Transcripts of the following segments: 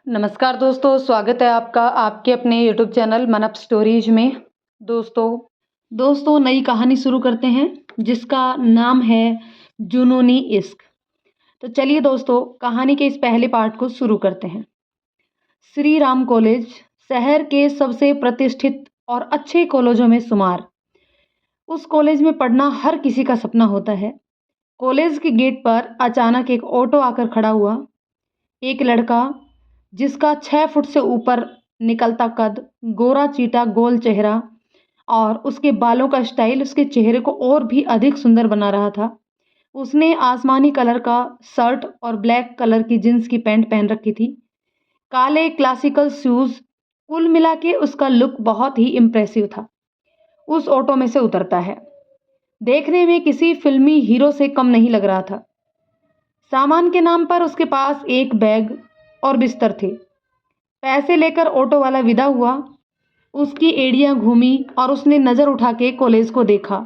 नमस्कार दोस्तों, स्वागत है आपका आपके अपने यूट्यूब चैनल मन अप स्टोरीज में। दोस्तों नई कहानी शुरू करते हैं जिसका नाम है जुनूनी इश्क। तो चलिए दोस्तों कहानी के इस पहले पार्ट को शुरू करते हैं। श्री राम कॉलेज शहर के सबसे प्रतिष्ठित और अच्छे कॉलेजों में शुमार। उस कॉलेज में पढ़ना हर किसी का सपना होता है। कॉलेज के गेट पर अचानक एक ऑटो आकर खड़ा हुआ। एक लड़का जिसका 6 फुट से ऊपर निकलता कद, गोरा चीटा गोल चेहरा और उसके बालों का स्टाइल उसके चेहरे को और भी अधिक सुंदर बना रहा था। उसने आसमानी कलर का शर्ट और ब्लैक कलर की जींस की पैंट पहन रखी थी, काले क्लासिकल शूज। कुल मिला के उसका लुक बहुत ही इम्प्रेसिव था। उस ऑटो में से उतरता है, देखने में किसी फिल्मी हीरो से कम नहीं लग रहा था। सामान के नाम पर उसके पास एक बैग और बिस्तर थे। पैसे लेकर ऑटो वाला विदा हुआ। उसकी एड़ियां घूमी और उसने नज़र उठा के कॉलेज को देखा।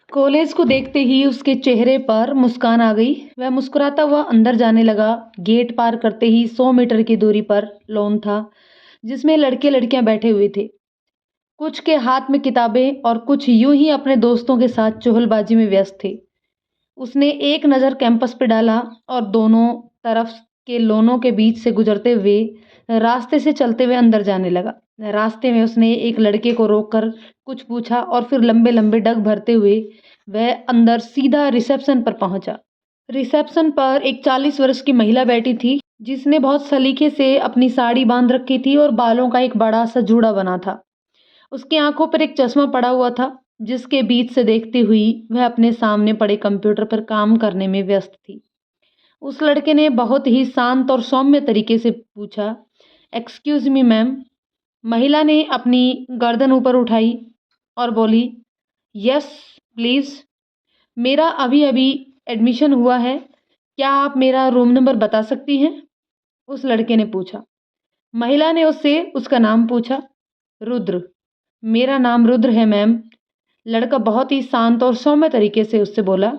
कॉलेज को देखते ही उसके चेहरे पर मुस्कान आ गई। वह मुस्कुराता हुआ अंदर जाने लगा। गेट पार करते ही 100 मीटर की दूरी पर लॉन था जिसमें लड़के लड़कियां बैठे हुए थे। कुछ के हाथ में किताबें और कुछ यूं ही अपने दोस्तों के साथ चुगलबाजी में व्यस्त थे। उसने एक नज़र कैंपस पे डाला और दोनों तरफ के लोनों के बीच से गुजरते हुए रास्ते से चलते हुए अंदर जाने लगा। रास्ते में उसने एक लड़के को रोककर कुछ पूछा और फिर लंबे लंबे डग भरते हुए वह अंदर सीधा रिसेप्शन पर पहुंचा। रिसेप्शन पर एक 40 वर्ष की महिला बैठी थी जिसने बहुत सलीके से अपनी साड़ी बांध रखी थी और बालों का एक बड़ा सा जूड़ा बना था। उसकी आंखों पर एक चश्मा पड़ा हुआ था जिसके बीच से देखती हुई वह अपने सामने पड़े कंप्यूटर पर काम करने में व्यस्त थी। उस लड़के ने बहुत ही शांत और सौम्य तरीके से पूछा, एक्सक्यूज मी मैम। महिला ने अपनी गर्दन ऊपर उठाई और बोली, यस प्लीज़, मेरा अभी अभी एडमिशन हुआ है, क्या आप मेरा रूम नंबर बता सकती हैं? उस लड़के ने पूछा। महिला ने उससे उसका नाम पूछा। रुद्र, मेरा नाम रुद्र है मैम। लड़का बहुत ही शांत और सौम्य तरीके से उससे बोला।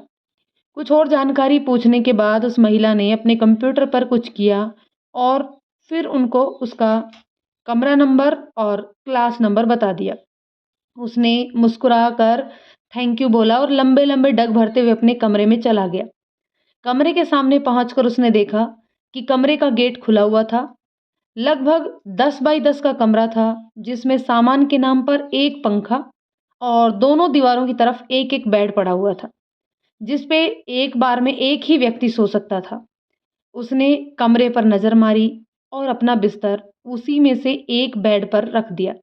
कुछ और जानकारी पूछने के बाद उस महिला ने अपने कंप्यूटर पर कुछ किया और फिर उनको उसका कमरा नंबर और क्लास नंबर बता दिया। उसने मुस्कुरा कर थैंक यू बोला और लंबे लंबे डग भरते हुए अपने कमरे में चला गया। कमरे के सामने पहुंचकर उसने देखा कि कमरे का गेट खुला हुआ था। लगभग 10 बाई 10 का कमरा था जिसमें सामान के नाम पर एक पंखा और दोनों दीवारों की तरफ एक एक बेड पड़ा हुआ था जिस पे एक बार में एक ही व्यक्ति सो सकता था। उसने कमरे पर नज़र मारी और अपना बिस्तर उसी में से एक बेड पर रख दिया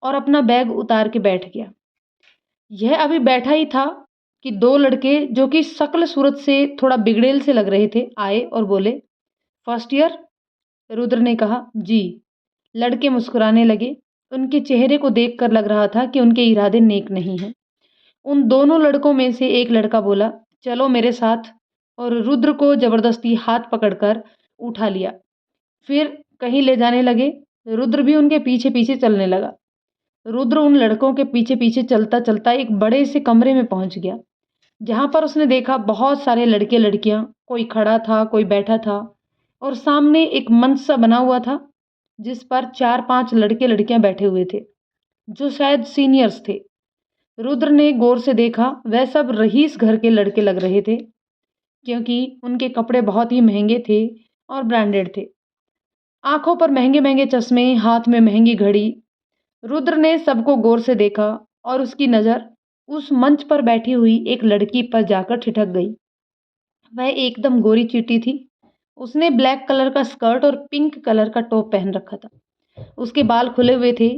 और अपना बैग उतार के बैठ गया। यह अभी बैठा ही था कि दो लड़के जो कि शक्ल सूरत से थोड़ा बिगड़ेल से लग रहे थे आए और बोले, फर्स्ट ईयर? रुद्र ने कहा, जी। लड़के मुस्कुराने लगे। उनके चेहरे को देखकर लग रहा था कि उनके इरादे नेक नहीं हैं। उन दोनों लड़कों में से एक लड़का बोला, चलो मेरे साथ, और रुद्र को जबरदस्ती हाथ पकड़कर उठा लिया। फिर कहीं ले जाने लगे। रुद्र भी उनके पीछे पीछे चलने लगा। रुद्र उन लड़कों के पीछे पीछे चलता चलता एक बड़े से कमरे में पहुंच गया जहां पर उसने देखा बहुत सारे लड़के लड़कियां, कोई खड़ा था कोई बैठा था और सामने एक मंच सा बना हुआ था जिस पर 4-5 लड़के लड़कियां बैठे हुए थे जो शायद सीनियर्स थे। रुद्र ने गौर से देखा, वह सब रईस घर के लड़के लग रहे थे क्योंकि उनके कपड़े बहुत ही महंगे थे और ब्रांडेड थे। आंखों पर महंगे महंगे चश्मे, हाथ में महंगी घड़ी। रुद्र ने सबको गौर से देखा और उसकी नज़र उस मंच पर बैठी हुई एक लड़की पर जाकर ठिठक गई। वह एकदम गोरी चीटी थी। उसने ब्लैक कलर का स्कर्ट और पिंक कलर का टॉप पहन रखा था। उसके बाल खुले हुए थे।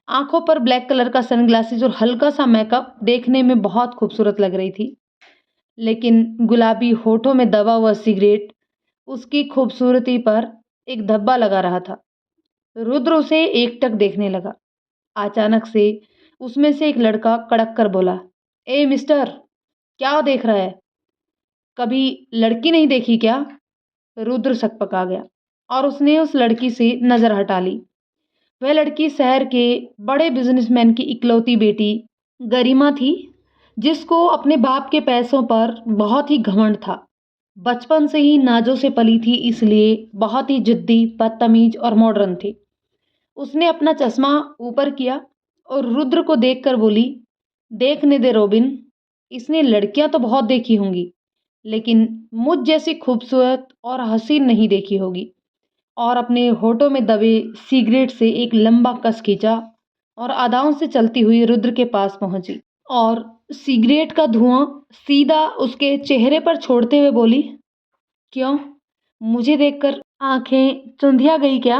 आंखों पर ब्लैक कलर का सनग्लासेस और हल्का सा मेकअप देखने में बहुत खूबसूरत लग रही थी। लेकिन गुलाबी होठों में दबा हुआ सिगरेट उसकी खूबसूरती पर एक धब्बा लगा रहा था। रुद्र उसे एकटक देखने लगा। अचानक से उसमें से एक लड़का कड़क कर बोला, ए मिस्टर, क्या देख रहा है? कभी लड़की नहीं देखी क्या? रुद्र सकपका गया और उसने उस लड़की से नज़र हटा ली। वह लड़की शहर के बड़े बिजनेसमैन की इकलौती बेटी गरिमा थी जिसको अपने बाप के पैसों पर बहुत ही घमंड था। बचपन से ही नाजों से पली थी, इसलिए बहुत ही जिद्दी, बदतमीज और मॉडर्न थी। उसने अपना चश्मा ऊपर किया और रुद्र को देखकर बोली, देखने दे रॉबिन, इसने लड़कियां तो बहुत देखी होंगी, लेकिन मुझ जैसी खूबसूरत और हसीन नहीं देखी होगी। और अपने होठों में दबे सिगरेट से एक लंबा कस खींचा और अदाओं से चलती हुई रुद्र के पास पहुंची और सिगरेट का धुआं सीधा उसके चेहरे पर छोड़ते हुए बोली, क्यों, मुझे देखकर आंखें चुंधिया गई क्या?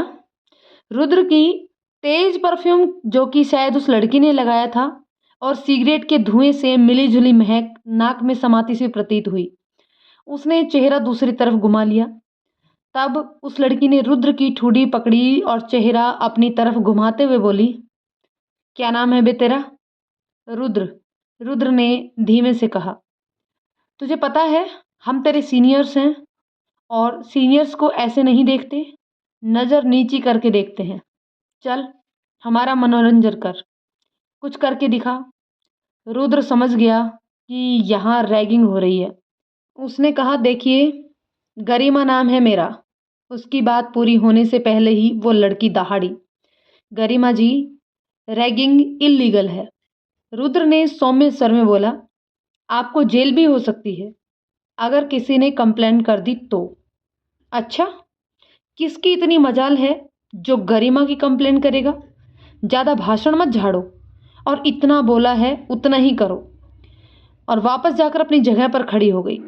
रुद्र की तेज परफ्यूम, जो कि शायद उस लड़की ने लगाया था, और सिगरेट के धुएं से मिली जुली महक नाक में समाती सी प्रतीत हुई। उसने चेहरा दूसरी तरफ घुमा लिया। तब उस लड़की ने रुद्र की ठुड्डी पकड़ी और चेहरा अपनी तरफ घुमाते हुए बोली, क्या नाम है बे तेरा? रुद्र। रुद्र ने धीमे से कहा, तुझे पता है हम तेरे सीनियर्स हैं, और सीनियर्स को ऐसे नहीं देखते, नज़र नीची करके देखते हैं। चल, हमारा मनोरंजन कर, कुछ करके दिखा। रुद्र समझ गया कि यहाँ रैगिंग हो रही है। उसने कहा, देखिए, गरिमा नाम है मेरा। उसकी बात पूरी होने से पहले ही वो लड़की दहाड़ी, गरिमा जी, रैगिंग इल्लीगल है। रुद्र ने सौम्य स्वर में बोला, आपको जेल भी हो सकती है अगर किसी ने कंप्लेंट कर दी तो। अच्छा, किसकी इतनी मजाल है जो गरिमा की कंप्लेंट करेगा? ज़्यादा भाषण मत झाड़ो, और इतना बोला है उतना ही करो। और वापस जाकर अपनी जगह पर खड़ी हो गई,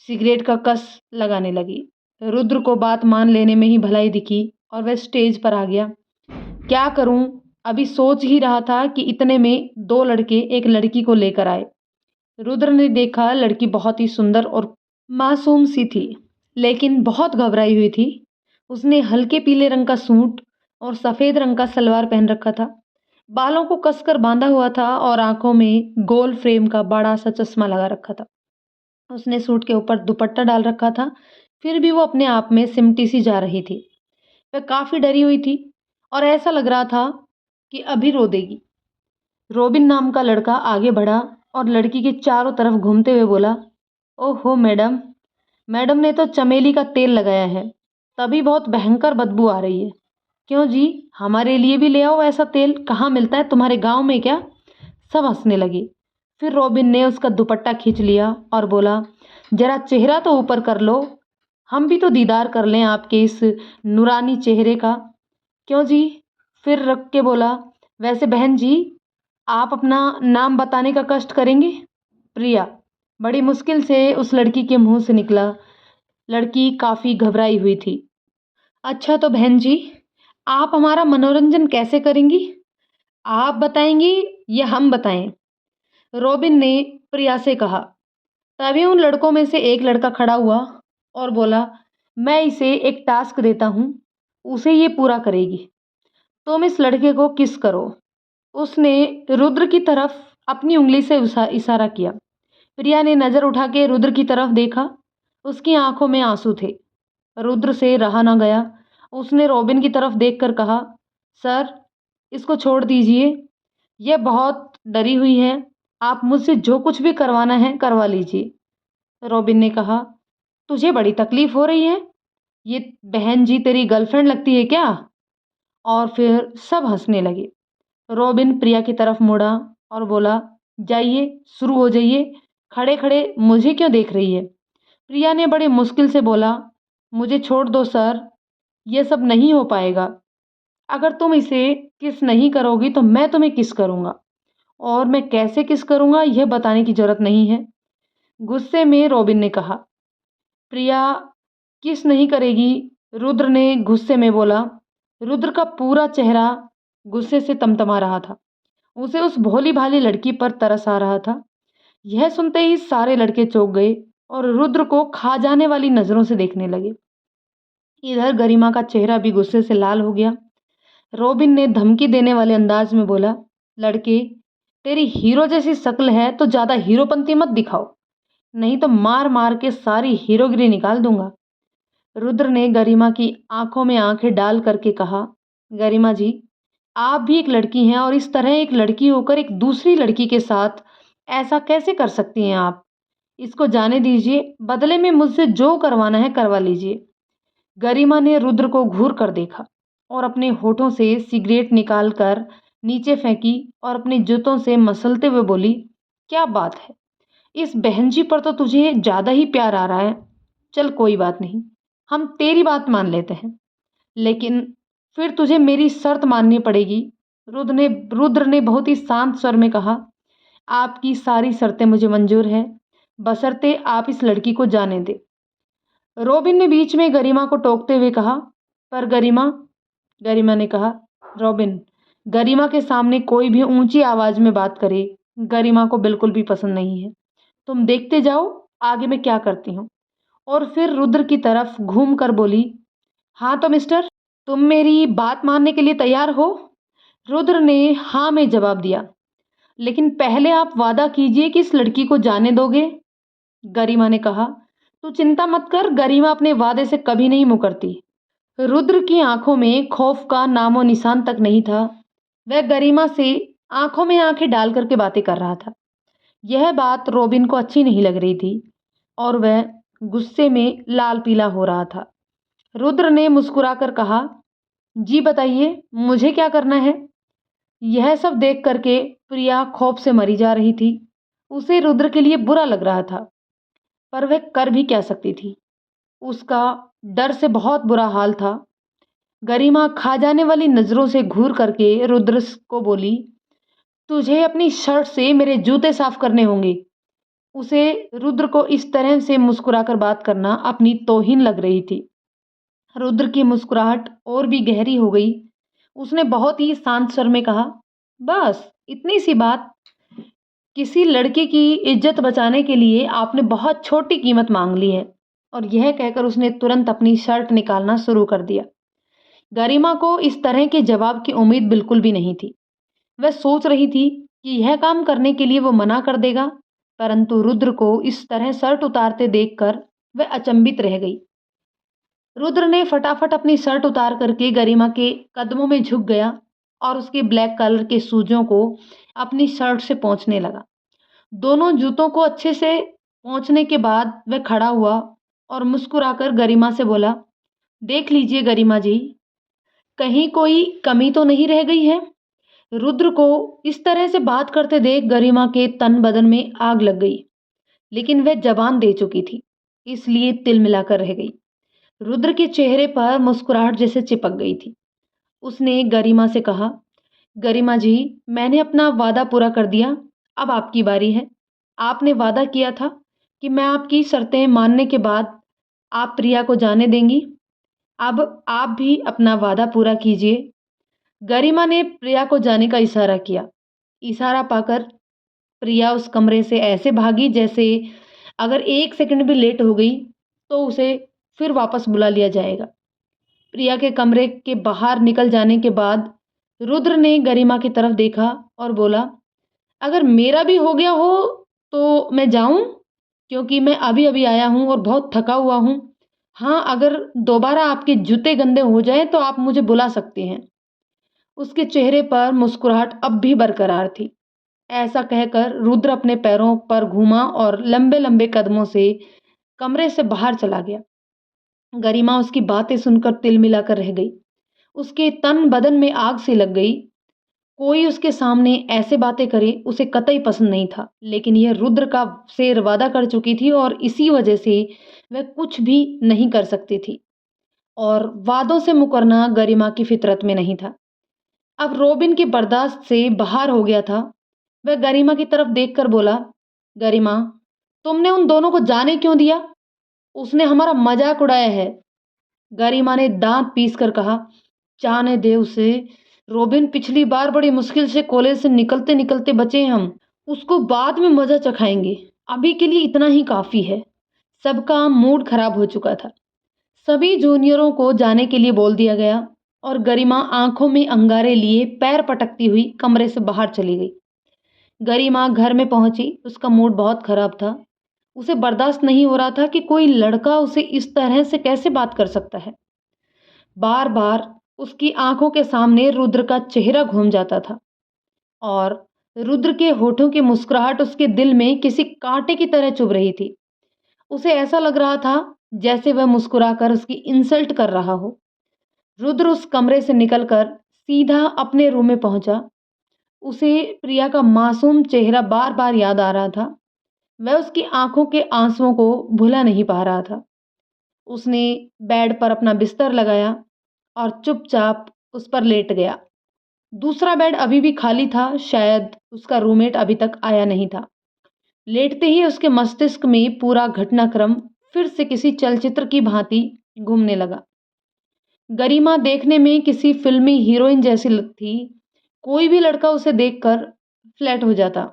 सिगरेट का कस लगाने लगी। रुद्र को बात मान लेने में ही भलाई दिखी और वह स्टेज पर आ गया। क्या करूं, अभी सोच ही रहा था कि इतने में दो लड़के एक लड़की को लेकर आए। रुद्र ने देखा, लड़की बहुत ही सुंदर और मासूम सी थी, लेकिन बहुत घबराई हुई थी। उसने हल्के पीले रंग का सूट और सफ़ेद रंग का सलवार पहन रखा था, बालों को कसकर बांधा हुआ था और आंखों में गोल फ्रेम का बड़ा सा चश्मा लगा रखा था। उसने सूट के ऊपर दुपट्टा डाल रखा था, फिर भी वो अपने आप में सिमटी सी जा रही थी। वह काफ़ी डरी हुई थी और ऐसा लग रहा था कि अभी रो देगी। रॉबिन नाम का लड़का आगे बढ़ा और लड़की के चारों तरफ घूमते हुए बोला, ओहो मैडम, मैडम ने तो चमेली का तेल लगाया है, तभी बहुत भयंकर बदबू आ रही है। क्यों जी, हमारे लिए भी ले आओ ऐसा तेल, कहाँ मिलता है तुम्हारे गांव में क्या? सब हंसने लगे। फिर रॉबिन ने उसका दुपट्टा खींच लिया और बोला, जरा चेहरा तो ऊपर कर लो, हम भी तो दीदार कर लें आपके इस नूरानी चेहरे का। क्यों जी? फिर रख के बोला, वैसे बहन जी, आप अपना नाम बताने का कष्ट करेंगे? प्रिया। बड़ी मुश्किल से उस लड़की के मुंह से निकला। लड़की काफ़ी घबराई हुई थी। अच्छा तो बहन जी, आप हमारा मनोरंजन कैसे करेंगी? आप बताएंगी या हम बताएं? रॉबिन ने प्रिया से कहा। तभी उन लड़कों में से एक लड़का खड़ा हुआ और बोला, मैं इसे एक टास्क देता हूँ, उसे ये पूरा करेगी। तुम इस लड़के को किस करो। उसने रुद्र की तरफ अपनी उंगली से इशारा किया। प्रिया ने नज़र उठा के रुद्र की तरफ देखा। उसकी आंखों में आंसू थे। रुद्र से रहा ना गया। उसने रॉबिन की तरफ देखकर कहा, सर, इसको छोड़ दीजिए, यह बहुत डरी हुई है, आप मुझसे जो कुछ भी करवाना है करवा लीजिए। रॉबिन ने कहा, तुझे बड़ी तकलीफ हो रही है, ये बहन जी तेरी गर्लफ्रेंड लगती है क्या? और फिर सब हंसने लगे। रॉबिन प्रिया की तरफ मुड़ा और बोला, जाइए, शुरू हो जाइए, खड़े खड़े मुझे क्यों देख रही है? प्रिया ने बड़ी मुश्किल से बोला, मुझे छोड़ दो सर, ये सब नहीं हो पाएगा। अगर तुम इसे किस नहीं करोगी तो मैं तुम्हें किस करूँगा, और मैं कैसे किस करूँगा यह बताने की ज़रूरत नहीं है। गुस्से में रॉबिन ने कहा। प्रिया किस नहीं करेगी, रुद्र ने गुस्से में बोला। रुद्र का पूरा चेहरा गुस्से से तमतमा रहा था। उसे उस भोली भाली लड़की पर तरस आ रहा था। यह सुनते ही सारे लड़के चौंक गए और रुद्र को खा जाने वाली नज़रों से देखने लगे। इधर गरिमा का चेहरा भी गुस्से से लाल हो गया। रॉबिन ने धमकी देने वाले अंदाज में बोला, लड़के, तेरी हीरो जैसी शक्ल है तो ज़्यादा हीरोपंती मत दिखाओ, नहीं तो मार मार के सारी हीरोगिरी निकाल दूंगा। रुद्र ने गरिमा की आंखों में आंखें डाल करके कहा, गरिमा जी, आप भी एक लड़की हैं और इस तरह एक लड़की होकर एक दूसरी लड़की के साथ ऐसा कैसे कर सकती हैं आप? इसको जाने दीजिए, बदले में मुझसे जो करवाना है करवा लीजिए। गरिमा ने रुद्र को घूर कर देखा और अपने होठों से सिगरेट निकालकर नीचे फेंकी और अपने जूतों से मसलते हुए बोली, क्या बात है, इस बहन जी पर तो तुझे ज्यादा ही प्यार आ रहा है। चल कोई बात नहीं, हम तेरी बात मान लेते हैं, लेकिन फिर तुझे मेरी शर्त माननी पड़ेगी। रुद्र ने बहुत ही शांत स्वर में कहा, आपकी सारी शर्तें मुझे मंजूर हैं, बशर्ते आप इस लड़की को जाने दें। रॉबिन ने बीच में गरिमा को टोकते हुए कहा, पर गरिमा ने कहा, रॉबिन, गरिमा के सामने कोई भी ऊंची आवाज में बात करे गरिमा को बिल्कुल भी पसंद नहीं है। तुम देखते जाओ आगे मैं क्या करती हूँ। और फिर रुद्र की तरफ घूम कर बोली, हाँ तो मिस्टर, तुम मेरी बात मानने के लिए तैयार हो? रुद्र ने हाँ में जवाब दिया, लेकिन पहले आप वादा कीजिए कि इस लड़की को जाने दोगे। गरिमा ने कहा, तू चिंता मत कर, गरिमा अपने वादे से कभी नहीं मुकरती। रुद्र की आंखों में खौफ का नामो निशान तक नहीं था। वह गरिमा से आंखों में आंखें डाल करके बातें कर रहा था। यह बात रॉबिन को अच्छी नहीं लग रही थी और वह गुस्से में लाल पीला हो रहा था। रुद्र ने मुस्कुराकर कहा, जी बताइए, मुझे क्या करना है? यह सब देख करके प्रिया खौफ से मरी जा रही थी। उसे रुद्र के लिए बुरा लग रहा था, पर वह कर भी क्या सकती थी। उसका डर से बहुत बुरा हाल था। गरिमा खा जाने वाली नजरों से घूर करके रुद्र को बोली, तुझे अपनी शर्ट से मेरे जूते साफ करने होंगे। उसे रुद्र को इस तरह से मुस्कुराकर बात करना अपनी तौहीन लग रही थी। रुद्र की मुस्कुराहट और भी गहरी हो गई। उसने बहुत ही शांत स्वर में कहा, बस इतनी सी बात। किसी लड़के की इज्जत बचाने के लिए आपने बहुत छोटी कीमत मांग ली है। और यह कहकर उसने तुरंत अपनी शर्ट निकालना शुरू कर दिया। गरिमा को इस तरह के जवाब की उम्मीद बिल्कुल भी नहीं थी। वह सोच रही थी कि यह काम करने के लिए वो मना कर देगा, परंतु रुद्र को इस तरह शर्ट उतारते देखकर वह अचंभित रह गई। रुद्र ने फटाफट अपनी शर्ट उतार करके गरिमा के कदमों में झुक गया और उसके ब्लैक कलर के सूजों को अपनी शर्ट से पोंछने लगा। दोनों जूतों को अच्छे से पोंछने के बाद वह खड़ा हुआ और मुस्कुराकर गरिमा से बोला, देख लीजिए गरिमा जी, कहीं कोई कमी तो नहीं रह गई है? रुद्र को इस तरह से बात करते देख गरिमा के तन बदन में आग लग गई, लेकिन वह जबान दे चुकी थी, इसलिए तिल मिलाकर रह गई। रुद्र के चेहरे पर मुस्कुराहट जैसे चिपक गई थी। उसने गरिमा से कहा, गरिमा जी, मैंने अपना वादा पूरा कर दिया, अब आपकी बारी है। आपने वादा किया था कि मैं आपकी शर्तें मानने के बाद आप प्रिया को जाने देंगी। अब आप भी अपना वादा पूरा कीजिए। गरिमा ने प्रिया को जाने का इशारा किया। इशारा पाकर प्रिया उस कमरे से ऐसे भागी जैसे अगर 1 सेकंड भी लेट हो गई तो उसे फिर वापस बुला लिया जाएगा। प्रिया के कमरे के बाहर निकल जाने के बाद रुद्र ने गरिमा की तरफ देखा और बोला, अगर मेरा भी हो गया हो तो मैं जाऊं, क्योंकि मैं अभी अभी आया हूं और बहुत थका हुआ हूं। हाँ, अगर दोबारा आपके जूते गंदे हो जाए तो आप मुझे बुला सकती हैं। उसके चेहरे पर मुस्कुराहट अब भी बरकरार थी। ऐसा कहकर रुद्र अपने पैरों पर घूमा और लंबे लंबे कदमों से कमरे से बाहर चला गया। गरिमा उसकी बातें सुनकर तिल मिलाकर रह गई। उसके तन बदन में आग सी लग गई। कोई उसके सामने ऐसे बातें करे उसे कतई पसंद नहीं था, लेकिन यह रुद्र का से वादा कर चुकी थी और इसी वजह से वह कुछ भी नहीं कर सकती थी और वादों से मुकरना गरिमा की फितरत में नहीं था। अब रॉबिन के बर्दाश्त से बाहर हो गया था। वह गरिमा की तरफ देखकर बोला, गरिमा, तुमने उन दोनों को जाने क्यों दिया? उसने हमारा मजाक उड़ाया है। गरिमा ने दांत पीस कर कहा, जाने दे उसे। रॉबिन, पिछली बार बड़ी मुश्किल से कॉलेज से निकलते निकलते बचे हैं हम। उसको बाद में मजा चखाएंगे, अभी के लिए इतना ही काफी है। सबका मूड खराब हो चुका था। सभी जूनियरों को जाने के लिए बोल दिया गया और गरिमा आंखों में अंगारे लिए पैर पटकती हुई कमरे से बाहर चली गई। गरिमा घर में पहुंची। उसका मूड बहुत खराब था। उसे बर्दाश्त नहीं हो रहा था कि कोई लड़का उसे इस तरह से कैसे बात कर सकता है। बार बार उसकी आंखों के सामने रुद्र का चेहरा घूम जाता था और रुद्र के होठों की मुस्कुराहट उसके दिल में किसी कांटे की तरह चुभ रही थी। उसे ऐसा लग रहा था जैसे वह मुस्कुराकर उसकी इंसल्ट कर रहा हो। रुद्र उस कमरे से निकलकर सीधा अपने रूम में पहुंचा। उसे प्रिया का मासूम चेहरा बार-बार याद आ रहा था। वह उसकी आंखों के आंसुओं को भुला नहीं पा रहा था। उसने बेड पर अपना बिस्तर लगाया और चुपचाप उस पर लेट गया। दूसरा बेड अभी भी खाली था, शायद उसका रूममेट अभी तक आया नहीं था। लेटते ही उसके मस्तिष्क में पूरा घटनाक्रम फिर से किसी चलचित्र की भांति घूमने लगा। गरिमा देखने में किसी फिल्मी हीरोइन जैसी थी। कोई भी लड़का उसे देखकर फ्लैट हो जाता,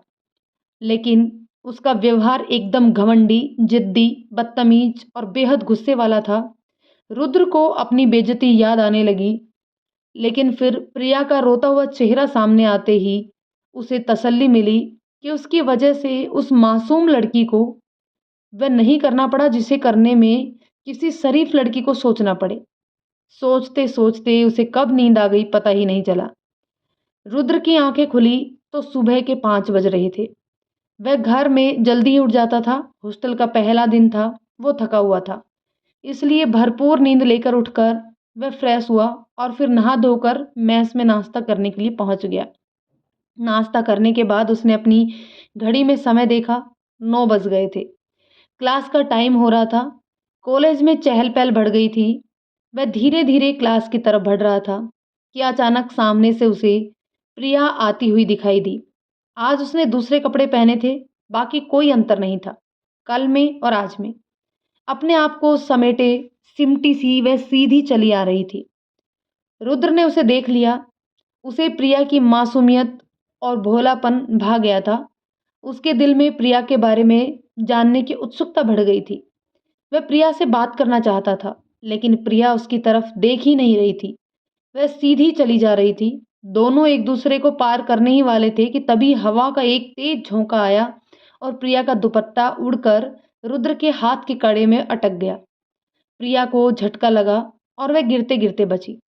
लेकिन उसका व्यवहार एकदम घमंडी, जिद्दी, बदतमीज और बेहद गुस्से वाला था। रुद्र को अपनी बेइज्जती याद आने लगी, लेकिन फिर प्रिया का रोता हुआ चेहरा सामने आते ही उसे तसल्ली मिली कि उसकी वजह से उस मासूम लड़की को वह नहीं करना पड़ा जिसे करने में किसी शरीफ लड़की को सोचना पड़े। सोचते सोचते उसे कब नींद आ गई पता ही नहीं चला। रुद्र की आंखें खुली तो सुबह के 5 बज रहे थे। वह घर में जल्दी ही उठ जाता था। हॉस्टल का पहला दिन था, वो थका हुआ था, इसलिए भरपूर नींद लेकर उठकर वह फ्रेश हुआ और फिर नहा धोकर मेस में नाश्ता करने के लिए पहुंच गया। नाश्ता करने के बाद उसने अपनी घड़ी में समय देखा, 9 बज गए थे। क्लास का टाइम हो रहा था। कॉलेज में चहल पहल बढ़ गई थी। वह धीरे धीरे क्लास की तरफ बढ़ रहा था कि अचानक सामने से उसे प्रिया आती हुई दिखाई दी। आज उसने दूसरे कपड़े पहने थे, बाकी कोई अंतर नहीं था कल में और आज में। अपने आप को समेटे सिमटी सी वह सीधी चली आ रही थी। रुद्र ने उसे देख लिया। उसे प्रिया की मासूमियत और भोलापन भा गया था। उसके दिल में प्रिया के बारे में जानने की उत्सुकता बढ़ गई थी। वह प्रिया से बात करना चाहता था, लेकिन प्रिया उसकी तरफ देख ही नहीं रही थी। वह सीधी चली जा रही थी। दोनों एक दूसरे को पार करने ही वाले थे कि तभी हवा का एक तेज झोंका आया और प्रिया का दुपट्टा उड़कर रुद्र के हाथ के कड़े में अटक गया। प्रिया को झटका लगा और वह गिरते गिरते बची।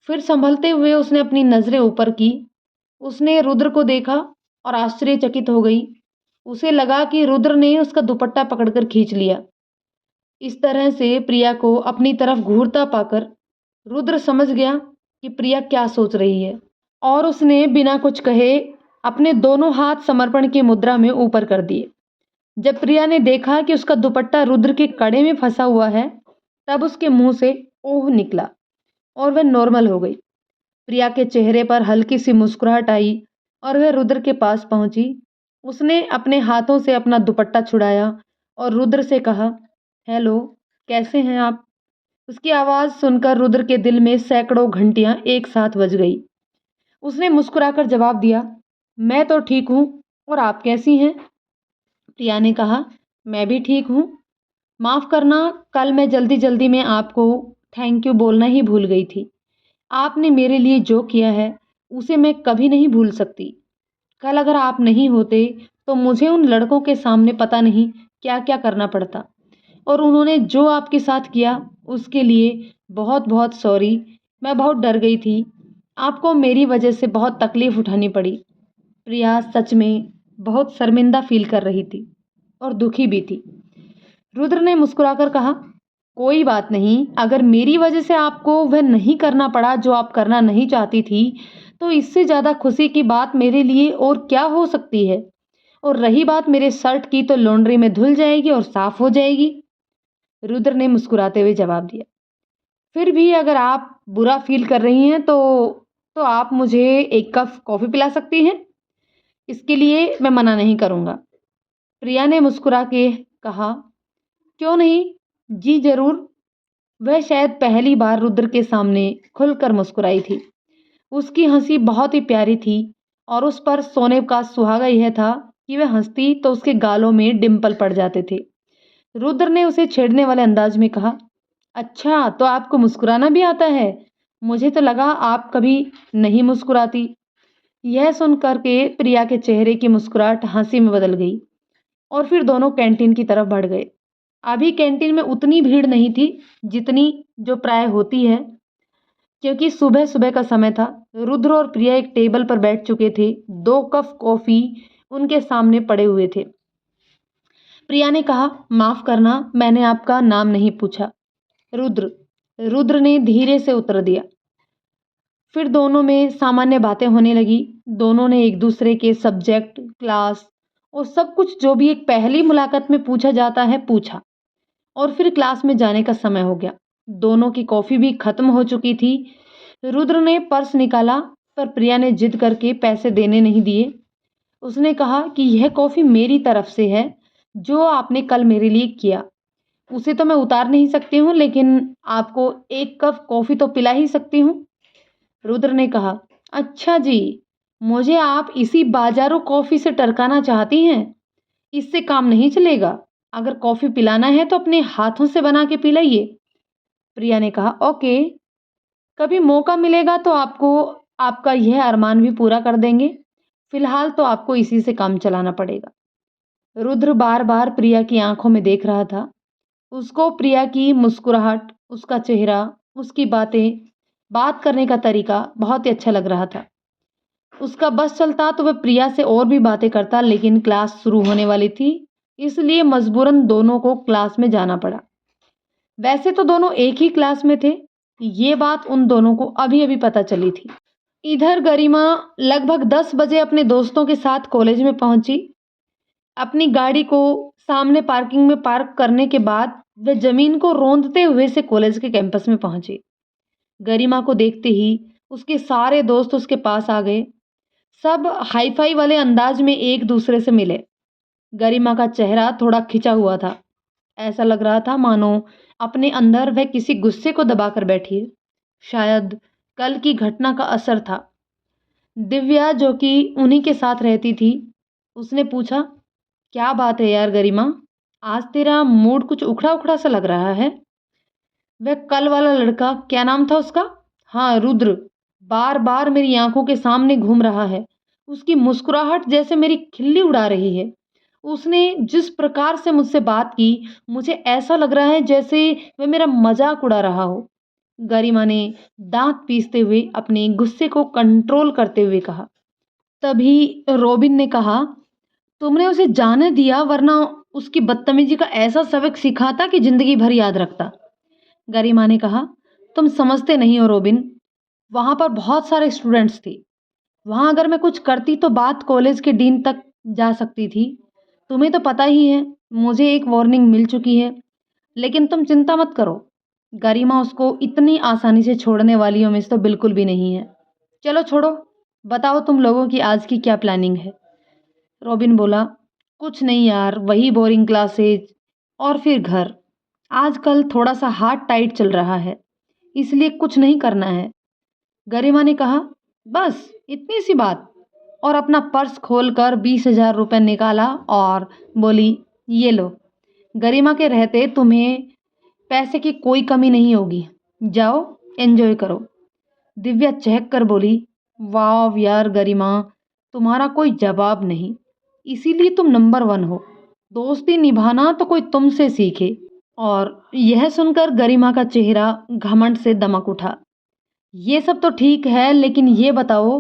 फिर संभलते हुए उसने अपनी नजरें ऊपर की। उसने रुद्र को देखा और आश्चर्यचकित हो गई। उसे लगा कि रुद्र ने उसका दुपट्टा पकड़कर खींच लिया। इस तरह से प्रिया को अपनी तरफ घूरता पाकर रुद्र समझ गया कि प्रिया क्या सोच रही है, और उसने बिना कुछ कहे अपने दोनों हाथ समर्पण की मुद्रा में ऊपर कर दिए। जब प्रिया ने देखा कि उसका दुपट्टा रुद्र के कड़े में फंसा हुआ है, तब उसके मुंह से ओह निकला और वह नॉर्मल हो गई। प्रिया के चेहरे पर हल्की सी मुस्कुराहट आई और वह रुद्र के पास पहुंची। उसने अपने हाथों से अपना दुपट्टा छुड़ाया और रुद्र से कहा, हेलो, कैसे हैं आप? उसकी आवाज़ सुनकर रुद्र के दिल में सैकड़ों घंटियां एक साथ बज गई। उसने मुस्कुराकर जवाब दिया, मैं तो ठीक हूँ, और आप कैसी हैं? प्रिया ने कहा, मैं भी ठीक हूँ। माफ़ करना, कल मैं जल्दी जल्दी में आपको थैंक यू बोलना ही भूल गई थी। आपने मेरे लिए जो किया है उसे मैं कभी नहीं भूल सकती। कल अगर आप नहीं होते तो मुझे उन लड़कों के सामने पता नहीं क्या क्या करना पड़ता, और उन्होंने जो आपके साथ किया उसके लिए बहुत बहुत सॉरी। मैं बहुत डर गई थी। आपको मेरी वजह से बहुत तकलीफ उठानी पड़ी। प्रिया सच में बहुत शर्मिंदा फील कर रही थी और दुखी भी थी। रुद्र ने मुस्कुराकर कहा, कोई बात नहीं, अगर मेरी वजह से आपको वह नहीं करना पड़ा जो आप करना नहीं चाहती थी, तो इससे ज़्यादा खुशी की बात मेरे लिए और क्या हो सकती है। और रही बात मेरे शर्ट की, तो लॉन्ड्री में धुल जाएगी और साफ हो जाएगी। रुद्र ने मुस्कुराते हुए जवाब दिया, फिर भी अगर आप बुरा फील कर रही हैं तो आप मुझे एक कप कॉफ़ी पिला सकती हैं। इसके लिए मैं मना नहीं करूँगा। प्रिया ने मुस्कुरा के कहा, क्यों नहीं, जी ज़रूर। वह शायद पहली बार रुद्र के सामने खुलकर मुस्कुराई थी। उसकी हंसी बहुत ही प्यारी थी और उस पर सोने का सुहागा यह था कि वह हंसती तो उसके गालों में डिंपल पड़ जाते थे। रुद्र ने उसे छेड़ने वाले अंदाज में कहा, अच्छा, तो आपको मुस्कुराना भी आता है? मुझे तो लगा आप कभी नहीं मुस्कुराती। यह सुनकर के प्रिया के चेहरे की मुस्कुराहट हंसी में बदल गई और फिर दोनों कैंटीन की तरफ बढ़ गए। अभी कैंटीन में उतनी भीड़ नहीं थी जितनी जो प्राय होती है। क्योंकि सुबह सुबह का समय था। रुद्र और प्रिया एक टेबल पर बैठ चुके थे। 2 कप कॉफी उनके सामने पड़े हुए थे। प्रिया ने कहा, माफ करना, मैंने आपका नाम नहीं पूछा। रुद्र। रुद्र ने धीरे से उत्तर दिया। फिर दोनों में सामान्य बातें होने लगी। दोनों ने एक दूसरे के सब्जेक्ट, क्लास और सब कुछ जो भी एक पहली मुलाकात में पूछा जाता है पूछा। और फिर क्लास में जाने का समय हो गया। दोनों की कॉफी भी खत्म हो चुकी थी। रुद्र ने पर्स निकाला, पर प्रिया ने जिद करके पैसे देने नहीं दिए। उसने कहा कि यह कॉफी मेरी तरफ से है, जो आपने कल मेरे लिए किया। उसे तो मैं उतार नहीं सकती हूँ, लेकिन आपको 1 कप कॉफी तो पिला ही सकती हूँ। रुद्र ने कहा, अच्छा जी, मुझे आप इसी बाजारू कॉफी से टरकाना चाहती हैं? इससे काम नहीं चलेगा। अगर कॉफी पिलाना है तो अपने हाथों से बना के पिलाइए। प्रिया ने कहा, ओके, कभी मौका मिलेगा तो आपको आपका यह अरमान भी पूरा कर देंगे। फिलहाल तो आपको इसी से काम चलाना पड़ेगा। रुद्र बार बार प्रिया की आंखों में देख रहा था। उसको प्रिया की मुस्कुराहट, उसका चेहरा, उसकी बातें, बात करने का तरीका बहुत ही अच्छा लग रहा था। उसका बस चलता तो वह प्रिया से और भी बातें करता, लेकिन क्लास शुरू होने वाली थी, इसलिए मजबूरन दोनों को क्लास में जाना पड़ा। वैसे तो दोनों एक ही क्लास में थे। ये बात उन दोनों को अभी अभी पता चली थी। इधर गरिमा लगभग 10 बजे अपने दोस्तों के साथ कॉलेज में पहुंची। अपनी गाड़ी को सामने पार्किंग में पार्क करने के बाद वह जमीन को रौंदते हुए से कॉलेज के कैंपस में पहुंची। गरिमा को देखते ही उसके सारे दोस्त उसके पास आ गए। सब हाई फाई वाले अंदाज में एक दूसरे से मिले। गरिमा का चेहरा थोड़ा खिंचा हुआ था। ऐसा लग रहा था मानो अपने अंदर वह किसी गुस्से को दबाकर बैठी है। शायद कल की घटना का असर था। दिव्या, जो कि उन्हीं के साथ रहती थी, उसने पूछा, क्या बात है यार गरिमा, आज तेरा मूड कुछ उखड़ा उखड़ा सा लग रहा है। वह कल वाला लड़का, क्या नाम था उसका? हाँ, रुद्र, बार बार मेरी आंखों के सामने घूम रहा है। उसकी मुस्कुराहट जैसे मेरी खिल्ली उड़ा रही है। उसने जिस प्रकार से मुझसे बात की, मुझे ऐसा लग रहा है जैसे वह मेरा मजाक उड़ा रहा हो। गरिमा ने दांत पीसते हुए अपने गुस्से को कंट्रोल करते हुए कहा। तभी रोबिन ने कहा, तुमने उसे जाने दिया, वरना उसकी बदतमीजी का ऐसा सबक सिखाता कि जिंदगी भर याद रखता। गरिमा ने कहा, तुम समझते नहीं हो रोबिन, वहां पर बहुत सारे स्टूडेंट्स थे। वहां अगर मैं कुछ करती तो बात कॉलेज के डीन तक जा सकती थी। तुम्हें तो पता ही है, मुझे एक वार्निंग मिल चुकी है। लेकिन तुम चिंता मत करो, गरिमा उसको इतनी आसानी से छोड़ने वालियों में से तो बिल्कुल भी नहीं है। चलो छोड़ो, बताओ तुम लोगों की आज की क्या प्लानिंग है। रॉबिन बोला, कुछ नहीं यार, वही बोरिंग क्लासेज और फिर घर। आजकल थोड़ा सा हाथ टाइट चल रहा है, इसलिए कुछ नहीं करना है। गरिमा ने कहा, बस इतनी सी बात? और अपना पर्स खोलकर 20,000 रुपये निकाला और बोली, ये लो, गरिमा के रहते तुम्हें पैसे की कोई कमी नहीं होगी। जाओ, एंजॉय करो। दिव्या चहक कर बोली, वाह यार गरिमा, तुम्हारा कोई जवाब नहीं। इसीलिए तुम नंबर 1 हो। दोस्ती निभाना तो कोई तुमसे सीखे। और यह सुनकर गरिमा का चेहरा घमंड से दमक उठा। ये सब तो ठीक है, लेकिन ये बताओ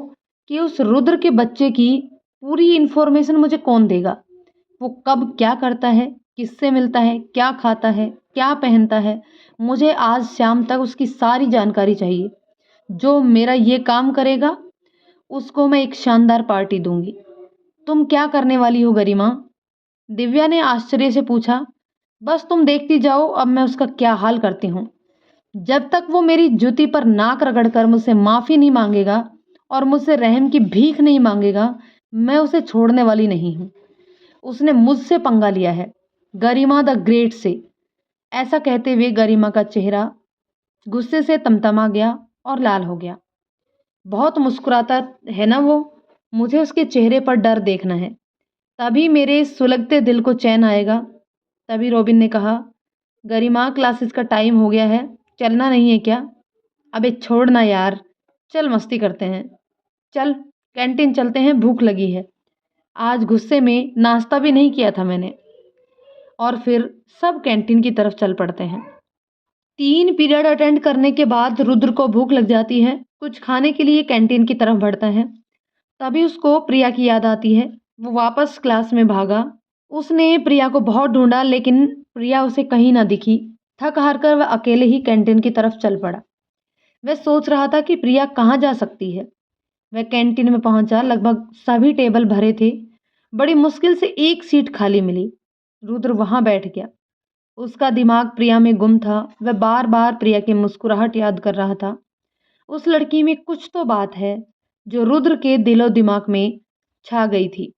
कि उस रुद्र के बच्चे की पूरी इन्फॉर्मेशन मुझे कौन देगा? वो कब क्या करता है, किससे मिलता है, क्या खाता है, क्या पहनता है? मुझे आज शाम तक उसकी सारी जानकारी चाहिए। जो मेरा ये काम करेगा, उसको मैं एक शानदार पार्टी दूंगी। तुम क्या करने वाली हो गरिमा? दिव्या ने आश्चर्य से पूछा। बस तुम देखती जाओ, अब मैं उसका क्या हाल करती हूँ। जब तक वो मेरी जूती पर नाक रगड़कर मुझसे माफी नहीं मांगेगा और मुझसे रहम की भीख नहीं मांगेगा, मैं उसे छोड़ने वाली नहीं हूँ। उसने मुझसे पंगा लिया है, गरिमा द ग्रेट से। ऐसा कहते हुए गरिमा का चेहरा गुस्से से तमतमा गया और लाल हो गया। बहुत मुस्कुराता है ना वो, मुझे उसके चेहरे पर डर देखना है, तभी मेरे सुलगते दिल को चैन आएगा। तभी रोबिन ने कहा, गरिमा, क्लासेस का टाइम हो गया है, चलना नहीं है क्या? अबे छोड़ ना यार, चल मस्ती करते हैं। चल कैंटीन चलते हैं, भूख लगी है। आज गुस्से में नाश्ता भी नहीं किया था मैंने। और फिर सब कैंटीन की तरफ चल पड़ते हैं। 3 पीरियड अटेंड करने के बाद रुद्र को भूख लग जाती है। कुछ खाने के लिए कैंटीन की तरफ बढ़ता है। तभी उसको प्रिया की याद आती है। वो वापस क्लास में भागा। उसने प्रिया को बहुत ढूंढा लेकिन प्रिया उसे कहीं ना दिखी। थक हार कर वह अकेले ही कैंटीन की तरफ चल पड़ा। वह सोच रहा था कि प्रिया कहाँ जा सकती है। वह कैंटीन में पहुंचा। लगभग सभी टेबल भरे थे। बड़ी मुश्किल से एक सीट खाली मिली। रुद्र वहां बैठ गया। उसका दिमाग प्रिया में गुम था। वह बार बार प्रिया की मुस्कुराहट याद कर रहा था। उस लड़की में कुछ तो बात है जो रुद्र के दिलो दिमाग में छा गई थी।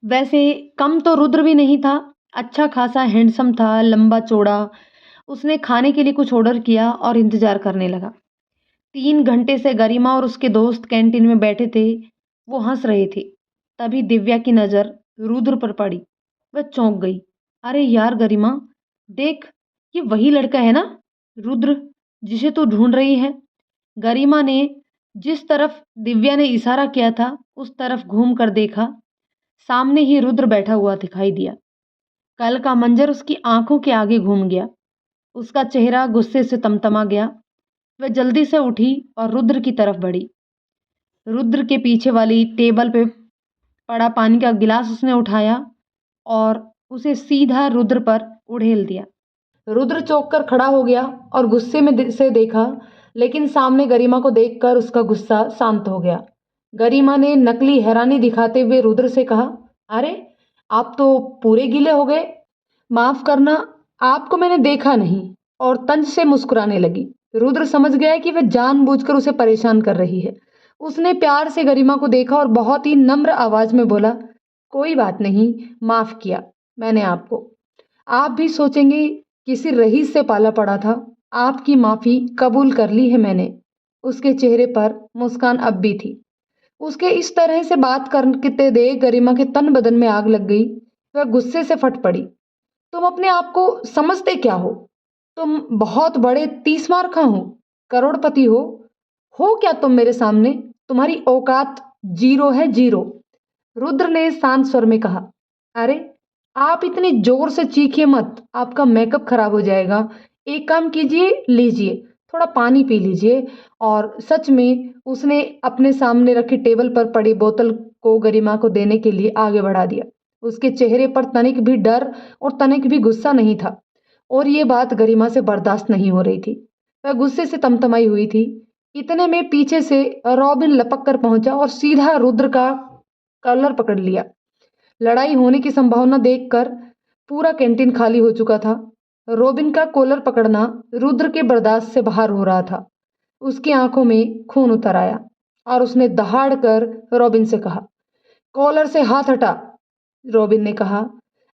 वैसे कम तो रुद्र भी नहीं था। अच्छा खासा हैंडसम था, लंबा चौड़ा। उसने खाने के लिए कुछ ऑर्डर किया और इंतजार करने लगा। 3 घंटे से गरिमा और उसके दोस्त कैंटीन में बैठे थे। वो हंस रहे थे। तभी दिव्या की नजर रुद्र पर पड़ी। वह चौंक गई। अरे यार गरिमा, देख, ये वही लड़का है ना, रुद्र, जिसे तू ढूंढ रही है। गरिमा ने जिस तरफ दिव्या ने इशारा किया था उस तरफ घूम कर देखा। सामने ही रुद्र बैठा हुआ दिखाई दिया। कल का मंजर उसकी आंखों के आगे घूम गया। उसका चेहरा गुस्से से तमतमा गया। वह जल्दी से उठी और रुद्र की तरफ बढ़ी। रुद्र के पीछे वाली टेबल पे पड़ा पानी का गिलास उसने उठाया और उसे सीधा रुद्र पर उड़ेल दिया। रुद्र चौंक कर खड़ा हो गया और गुस्से में से देखा, लेकिन सामने गरिमा को देखकर उसका गुस्सा शांत हो गया। गरिमा ने नकली हैरानी दिखाते हुए रुद्र से कहा, अरे आप तो पूरे गीले हो गए। माफ करना, आपको मैंने देखा नहीं, और तंज से मुस्कुराने लगी। रुद्र समझ गया कि वह जानबूझकर उसे परेशान कर रही है। उसने प्यार से गरिमा को देखा और बहुत ही नम्र आवाज में बोला, कोई बात नहीं, माफ किया मैंने आपको। आप भी सोचेंगे किसी रईस से पाला पड़ा था। आपकी माफी कबूल कर ली है मैंने। उसके चेहरे पर मुस्कान अब भी थी। उसके इस तरह से बात करते देख गरिमा के तन बदन में आग लग गई। वह गुस्से से फट पड़ी। तुम अपने आप को समझते क्या हो? तुम बहुत बड़े 30 मार हो, करोड़पति हो क्या तुम मेरे सामने? तुम्हारी औकात जीरो है, जीरो। रुद्र ने शांत स्वर में कहा, अरे आप इतनी जोर से चीखिए मत, आपका मेकअप खराब हो जाएगा। एक काम कीजिए, लीजिए थोड़ा पानी पी लीजिए। और सच में उसने अपने सामने रखी टेबल पर पड़ी बोतल को गरिमा को देने के लिए आगे बढ़ा दिया। उसके चेहरे पर तनिक भी डर और तनिक भी गुस्सा नहीं था। और ये बात गरिमा से बर्दाश्त नहीं हो रही थी। वह गुस्से से तमतमाई हुई थी। इतने में पीछे से रॉबिन लपक कर पहुंचा और सीधा रुद्र का कॉलर पकड़ लिया। लड़ाई होने की संभावना देखकर पूरा कैंटीन खाली हो चुका था। रॉबिन का कॉलर पकड़ना रुद्र के बर्दाश्त से बाहर हो रहा था। उसकी आंखों में खून उतर आया और उसने दहाड़ कर रॉबिन से कहा, कॉलर से हाथ हटा। रॉबिन ने कहा,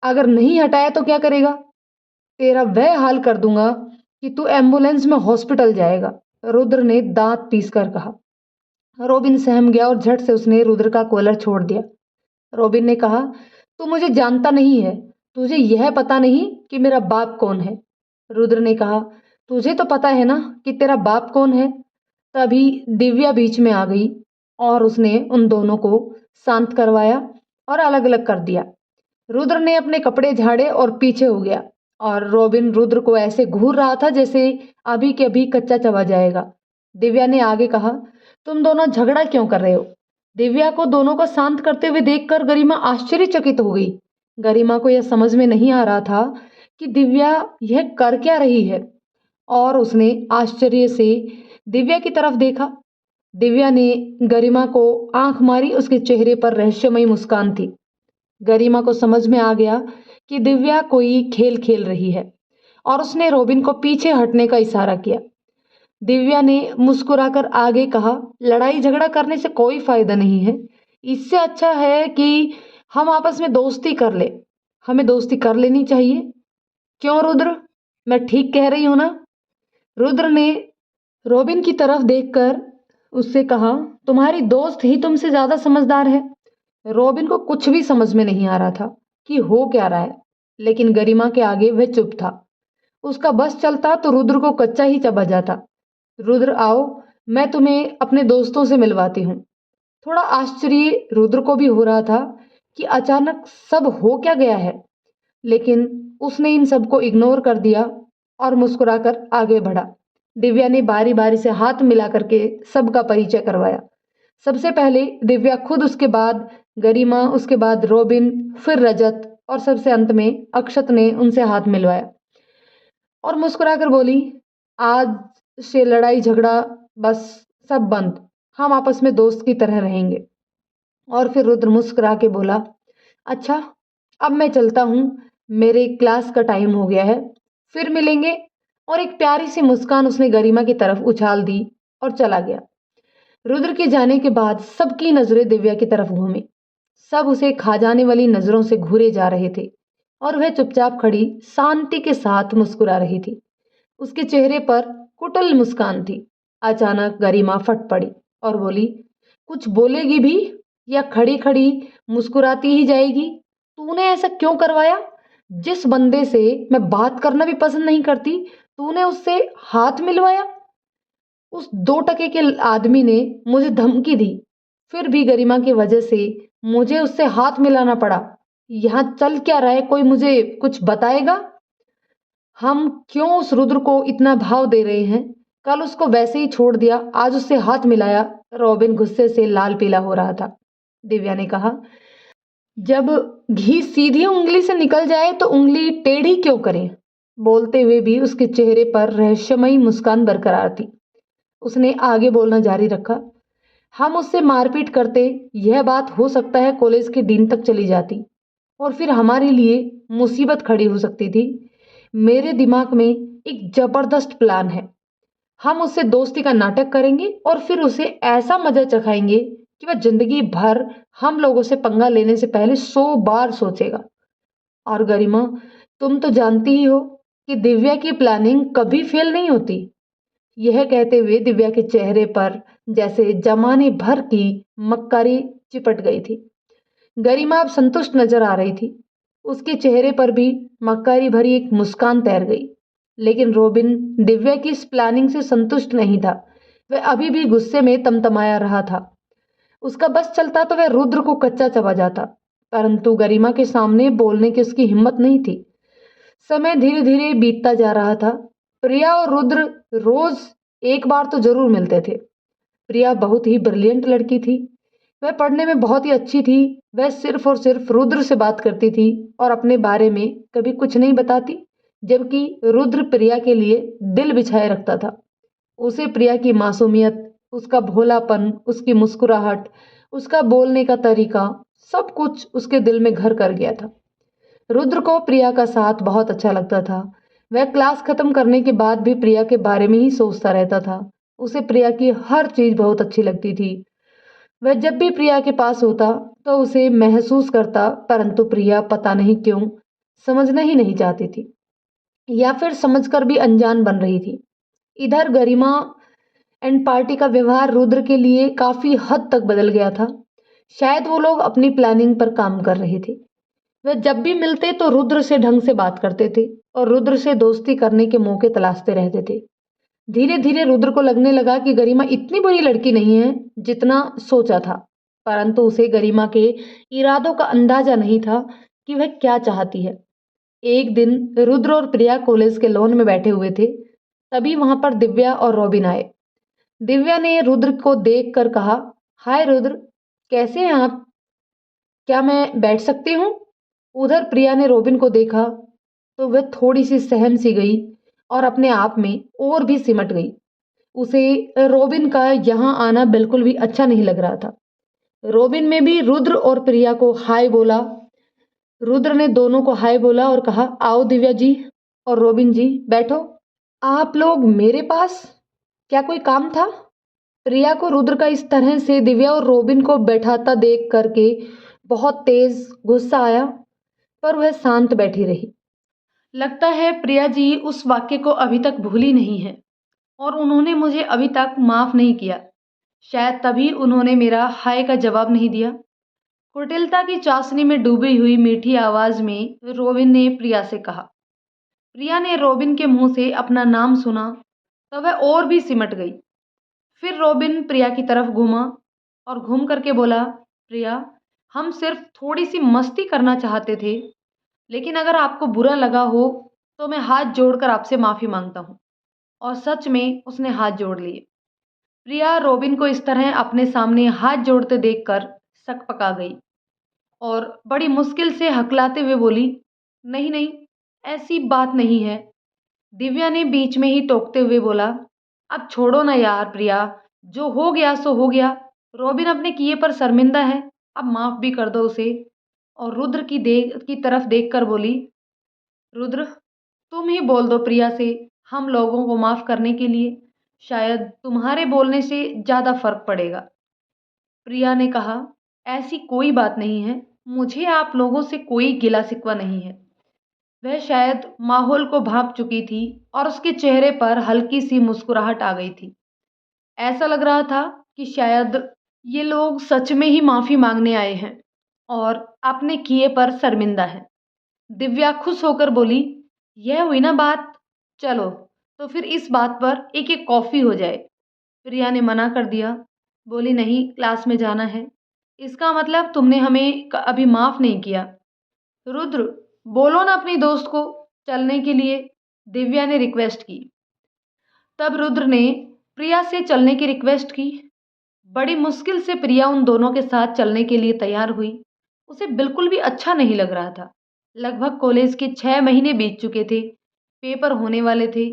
अगर नहीं हटाया तो क्या करेगा? तेरा वह हाल कर दूंगा कि तू एम्बुलेंस में हॉस्पिटल जाएगा, रुद्र ने दांत पीसकर कहा। रॉबिन सहम गया और झट से उसने रुद्र का कॉलर छोड़ दिया। रॉबिन ने कहा, तू मुझे जानता नहीं है, तुझे यह पता नहीं कि मेरा बाप कौन है। रुद्र ने कहा, तुझे तो पता है ना कि तेरा बाप कौन है। तभी दिव्या बीच में आ गई और उसने उन दोनों को शांत करवाया और अलग अलग कर दिया। रुद्र ने अपने कपड़े झाड़े और पीछे हो गया और रॉबिन रुद्र को ऐसे घूर रहा था जैसे अभी के अभी कच्चा चबा जाएगा। दिव्या ने आगे कहा, तुम दोनों झगड़ा क्यों कर रहे हो? दिव्या को दोनों को शांत करते हुए देखकर गरिमा आश्चर्यचकित हो गई। गरिमा को यह समझ में नहीं आ रहा था कि दिव्या यह कर क्या रही है, और उसने आश्चर्य से दिव्या की तरफ देखा। दिव्या ने गरिमा को आंख मारी। उसके चेहरे पर रहस्यमयी मुस्कान थी। गरिमा को समझ में आ गया कि दिव्या कोई खेल खेल रही है और उसने रॉबिन को पीछे हटने का इशारा किया। दिव्या ने मुस्कुराकर आगे कहा, लड़ाई झगड़ा करने से कोई फायदा नहीं है। इससे अच्छा है कि हम आपस में दोस्ती कर ले। हमें दोस्ती कर लेनी चाहिए। क्यों रुद्र, मैं ठीक कह रही हूं ना? रुद्र ने रॉबिन की तरफ देखकर उससे कहा, तुम्हारी दोस्त ही तुमसे ज्यादा समझदार है। रॉबिन को कुछ भी समझ में नहीं आ रहा था कि हो क्या रहा है, लेकिन गरिमा के आगे वह चुप था। उसका बस चलता तो रुद्र को कच्चा ही चबा जाता। रुद्र आओ, मैं तुम्हें अपने दोस्तों से मिलवाती हूँ। थोड़ा आश्चर्य रुद्र को भी हो रहा था कि अचानक सब हो क्या गया है, लेकिन उसने इन सबको इग्नोर कर दिया और मुस्कुराकर आगे बढ़ा। दिव्या ने बारी बारी से हाथ मिला करके सबका परिचय करवाया। सबसे पहले दिव्या खुद, उसके बाद गरिमा, उसके बाद रोबिन, फिर रजत और सबसे अंत में अक्षत ने उनसे हाथ मिलवाया और मुस्कुराकर बोली, आज से लड़ाई झगड़ा बस सब बंद, हम आपस में दोस्त की तरह रहेंगे। और फिर रुद्र मुस्कुरा के बोला, अच्छा अब मैं चलता हूँ, मेरे क्लास का टाइम हो गया है, फिर मिलेंगे। और एक प्यारी सी मुस्कान उसने गरिमा की तरफ उछाल दी और चला गया। रुद्र के जाने के बाद सबकी नजरें दिव्या की तरफ घूमी। सब उसे खा जाने वाली नजरों से घूरे जा रहे थे और वह चुपचाप खड़ी शांति के साथ मुस्कुरा रही थी। उसके चेहरे पर कुटिल मुस्कान थी। अचानक गरिमा फट पड़ी और बोली, कुछ बोलेगी भी या खड़ी खड़ी मुस्कुराती ही जाएगी? तूने ऐसा क्यों करवाया? जिस बंदे से मैं बात करना भी पसंद नहीं करती, तूने उससे हाथ मिलवाया। उस 2 टके के आदमी ने मुझे धमकी दी, फिर भी गरिमा की वजह से मुझे उससे हाथ मिलाना पड़ा। यहाँ चल क्या रहा है, कोई मुझे कुछ बताएगा? हम क्यों उस रुद्र को इतना भाव दे रहे हैं? कल उसको वैसे ही छोड़ दिया, आज उससे हाथ मिलाया। रॉबिन गुस्से से लाल पीला हो रहा था। दिव्या ने कहा, जब घी सीधी उंगली से निकल जाए तो उंगली टेढ़ी क्यों करें? बोलते हुए भी उसके चेहरे पर रहस्यमयी मुस्कान बरकरार थी। उसने आगे बोलना जारी रखा, हम उससे मारपीट करते, यह बात हो सकता है कॉलेज के डीन तक चली जाती और फिर हमारे लिए मुसीबत खड़ी हो सकती थी। मेरे दिमाग में एक जबरदस्त प्लान है। हम उससे दोस्ती का नाटक करेंगे और फिर उसे ऐसा मजा चखाएंगे कि वह जिंदगी भर हम लोगों से पंगा लेने से पहले 100 बार सोचेगा। और गरिमा, तुम तो जानती ही हो कि दिव्या की प्लानिंग कभी फेल नहीं होती। यह कहते हुए दिव्या के चेहरे पर जैसे जमाने भर की मक्कारी चिपट गई थी। गरिमा अब संतुष्ट नजर आ रही थी। उसके चेहरे पर भी मक्कारी भरी एक मुस्कान तैर गई। लेकिन रोबिन दिव्या की इस प्लानिंग से संतुष्ट नहीं था। वह अभी भी गुस्से में तमतमाया रहा था। उसका बस चलता तो वह रुद्र को कच्चा चबा जाता, परंतु गरिमा के सामने बोलने की उसकी हिम्मत नहीं थी। समय धीरे धीरे बीतता जा रहा था। प्रिया और रुद्र रोज एक बार तो जरूर मिलते थे। प्रिया बहुत ही ब्रिलियंट लड़की थी। वह पढ़ने में बहुत ही अच्छी थी। वह सिर्फ और सिर्फ रुद्र से बात करती थी और अपने बारे में कभी कुछ नहीं बताती, जबकि रुद्र प्रिया के लिए दिल बिछाए रखता था। उसे प्रिया की मासूमियत, उसका भोलापन, उसकी मुस्कुराहट, उसका बोलने का तरीका, सब कुछ उसके दिल में घर कर गया था। रुद्र को प्रिया का साथ बहुत अच्छा लगता था। वह क्लास खत्म करने के बाद भी प्रिया के बारे में ही सोचता रहता था। उसे प्रिया की हर चीज बहुत अच्छी लगती थी। वह जब भी प्रिया के पास होता तो उसे महसूस करता, परंतु प्रिया पता नहीं क्यों समझना ही नहीं चाहती थी, या फिर समझकर भी अनजान बन रही थी। इधर गरिमा एंड पार्टी का व्यवहार रुद्र के लिए काफी हद तक बदल गया था। शायद वो लोग अपनी प्लानिंग पर काम कर रहे थे। वे जब भी मिलते तो रुद्र से ढंग से बात करते थे और रुद्र से दोस्ती करने के मौके तलाशते रहते थे। धीरे धीरे रुद्र को लगने लगा कि गरिमा इतनी बुरी लड़की नहीं है जितना सोचा था, परंतु उसे गरिमा के इरादों का अंदाजा नहीं था कि वह क्या चाहती है। एक दिन रुद्र और प्रिया कॉलेज के लॉन में बैठे हुए थे, तभी वहां पर दिव्या और रॉबिन आए। दिव्या ने रुद्र को देखकर कहा, हाय रुद्र, कैसे हैं आप? क्या मैं बैठ सकती हूँ? उधर प्रिया ने रोबिन को देखा तो वह थोड़ी सी सहम सी गई और अपने आप में और भी सिमट गई। उसे रोबिन का यहाँ आना बिल्कुल भी अच्छा नहीं लग रहा था। रोबिन ने भी रुद्र और प्रिया को हाय बोला। रुद्र ने दोनों को हाय बोला और कहा, आओ दिव्या जी और रोबिन जी बैठो। आप लोग मेरे पास, क्या कोई काम था? प्रिया को रुद्र का इस तरह से दिव्या और रोबिन को बैठाता देख करके बहुत तेज गुस्सा आया, पर वह शांत बैठी रही। लगता है प्रिया जी उस वाक्य को अभी तक भूली नहीं है और उन्होंने मुझे अभी तक माफ नहीं किया। शायद तभी उन्होंने मेरा हाय का जवाब नहीं दिया। कुटिलता की चाशनी में डूबी हुई मीठी आवाज में रोबिन ने प्रिया से कहा। प्रिया ने रोबिन के मुंह से अपना नाम सुना तो वह और भी सिमट गई। फिर रोबिन प्रिया की तरफ घूमा और घूम करके बोला, प्रिया, हम सिर्फ थोड़ी सी मस्ती करना चाहते थे, लेकिन अगर आपको बुरा लगा हो तो मैं हाथ जोड़कर आपसे माफ़ी माँगता हूँ। और सच में उसने हाथ जोड़ लिए। प्रिया रॉबिन को इस तरह अपने सामने हाथ जोड़ते देखकर सकपका गई और बड़ी मुश्किल से हकलाते हुए बोली, नहीं नहीं, ऐसी बात नहीं है। दिव्या ने बीच में ही टोकते हुए बोला, अब छोड़ो ना यार प्रिया, जो हो गया सो हो गया। रॉबिन अपने किए पर शर्मिंदा है, अब माफ भी कर दो उसे। और रुद्र की तरफ देखकर बोली, रुद्र तुम ही बोल दो प्रिया से हम लोगों को माफ करने के लिए, शायद तुम्हारे बोलने से ज्यादा फर्क पड़ेगा। प्रिया ने कहा, ऐसी कोई बात नहीं है, मुझे आप लोगों से कोई गिला शिकवा नहीं है। वह शायद माहौल को भांप चुकी थी और उसके चेहरे पर हल्की सी मुस्कुराहट आ गई थी। ऐसा लग रहा था कि शायद ये लोग सच में ही माफी मांगने आए हैं और अपने किए पर शर्मिंदा है। दिव्या खुश होकर बोली, यह हुई ना बात, चलो तो फिर इस बात पर एक एक कॉफी हो जाए। प्रिया ने मना कर दिया, बोली नहीं, क्लास में जाना है। इसका मतलब तुमने हमें अभी माफ नहीं किया। रुद्र बोलो ना अपनी दोस्त को चलने के लिए, दिव्या ने रिक्वेस्ट की। तब रुद्र ने प्रिया से चलने की रिक्वेस्ट की। बड़ी मुश्किल से प्रिया उन दोनों के साथ चलने के लिए तैयार हुई। उसे बिल्कुल भी अच्छा नहीं लग रहा था। लगभग कॉलेज के 6 महीने बीत चुके थे, पेपर होने वाले थे।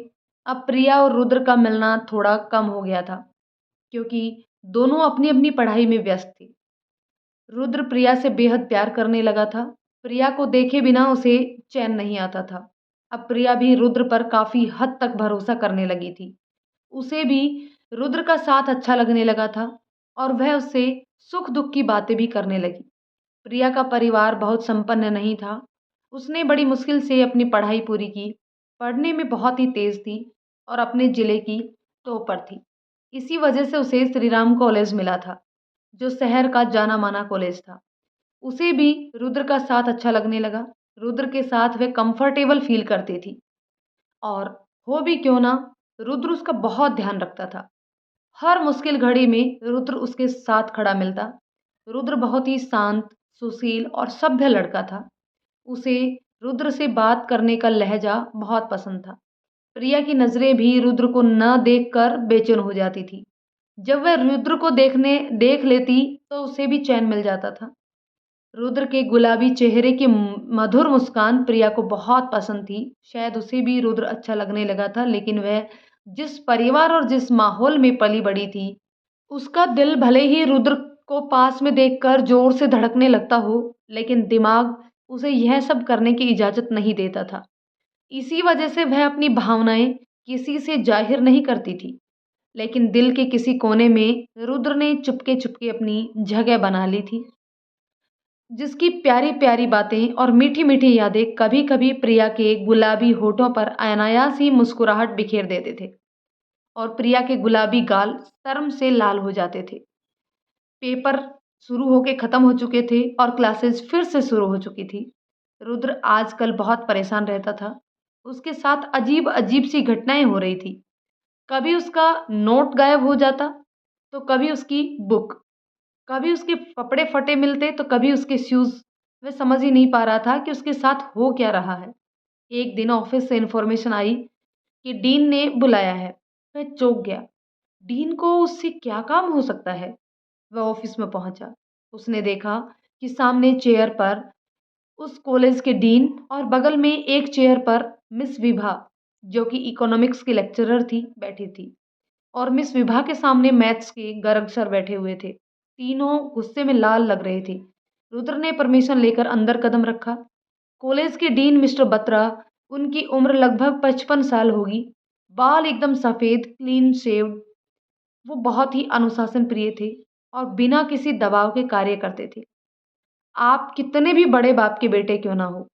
अब प्रिया और रुद्र का मिलना थोड़ा कम हो गया था क्योंकि दोनों अपनी अपनी पढ़ाई में व्यस्त थे। रुद्र प्रिया से बेहद प्यार करने लगा था। प्रिया को देखे बिना उसे चैन नहीं आता था। अब प्रिया भी रुद्र पर काफी हद तक भरोसा करने लगी थी। उसे भी रुद्र का साथ अच्छा लगने लगा था और वह उससे सुख दुख की बातें भी करने लगी। प्रिया का परिवार बहुत संपन्न नहीं था। उसने बड़ी मुश्किल से अपनी पढ़ाई पूरी की। पढ़ने में बहुत ही तेज थी और अपने जिले की टॉपर थी। इसी वजह से उसे श्री राम कॉलेज मिला था, जो शहर का जाना माना कॉलेज था। उसे भी रुद्र का साथ अच्छा लगने लगा। रुद्र के साथ वह कंफर्टेबल फील करती थी और हो भी क्यों ना, रुद्र उसका बहुत ध्यान रखता था। हर मुश्किल घड़ी में रुद्र उसके साथ खड़ा मिलता। रुद्र बहुत ही शांत, सुशील और सभ्य लड़का था। उसे रुद्र से बात करने का लहजा बहुत पसंद था। प्रिया की नजरें भी रुद्र को न देखकर बेचैन हो जाती थी। जब वह रुद्र को देख लेती तो उसे भी चैन मिल जाता था। रुद्र के गुलाबी चेहरे की मधुर मुस्कान प्रिया को बहुत पसंद थी। शायद उसे भी रुद्र अच्छा लगने लगा था, लेकिन वह जिस परिवार और जिस माहौल में पली बड़ी थी, उसका दिल भले ही रुद्र को पास में देखकर जोर से धड़कने लगता हो, लेकिन दिमाग उसे यह सब करने की इजाजत नहीं देता था। इसी वजह से वह अपनी भावनाएं किसी से जाहिर नहीं करती थी, लेकिन दिल के किसी कोने में रुद्र ने चुपके चुपके अपनी जगह बना ली थी, जिसकी प्यारी प्यारी बातें और मीठी मीठी यादें कभी कभी प्रिया के गुलाबी होठों पर अनायास ही मुस्कुराहट बिखेर देते थे और प्रिया के गुलाबी गाल शर्म से लाल हो जाते थे। पेपर शुरू होके खत्म हो चुके थे और क्लासेस फिर से शुरू हो चुकी थी। रुद्र आजकल बहुत परेशान रहता था। उसके साथ अजीब अजीब सी घटनाएं हो रही थी। कभी उसका नोट गायब हो जाता, तो कभी उसकी बुक, कभी उसके कपड़े फटे मिलते तो कभी उसके शूज। वह समझ ही नहीं पा रहा था कि उसके साथ हो क्या रहा है। एक दिन ऑफिस से इन्फॉर्मेशन आई कि डीन ने बुलाया है। वह चौंक गया। डीन को उससे क्या काम हो सकता है। वह ऑफिस में पहुंचा। उसने देखा कि सामने चेयर पर उस कॉलेज के डीन और बगल में एक चेयर पर मिस विभा, जो कि इकोनॉमिक्स की लेक्चरर थी, बैठी थी। और मिस विभा के सामने मैथ्स के गर्ग सर बैठे हुए थे। तीनों गुस्से में लाल लग रहे थे। रुद्र ने परमिशन लेकर अंदर कदम रखा। कॉलेज के डीन मिस्टर बत्रा, उनकी उम्र लगभग 55 साल होगी। बाल एकदम सफेद, क्लीन शेव्ड। वो बहुत ही अनुशासन प्रिय थे और बिना किसी दबाव के कार्य करते थे। आप कितने भी बड़े बाप के बेटे क्यों ना हो।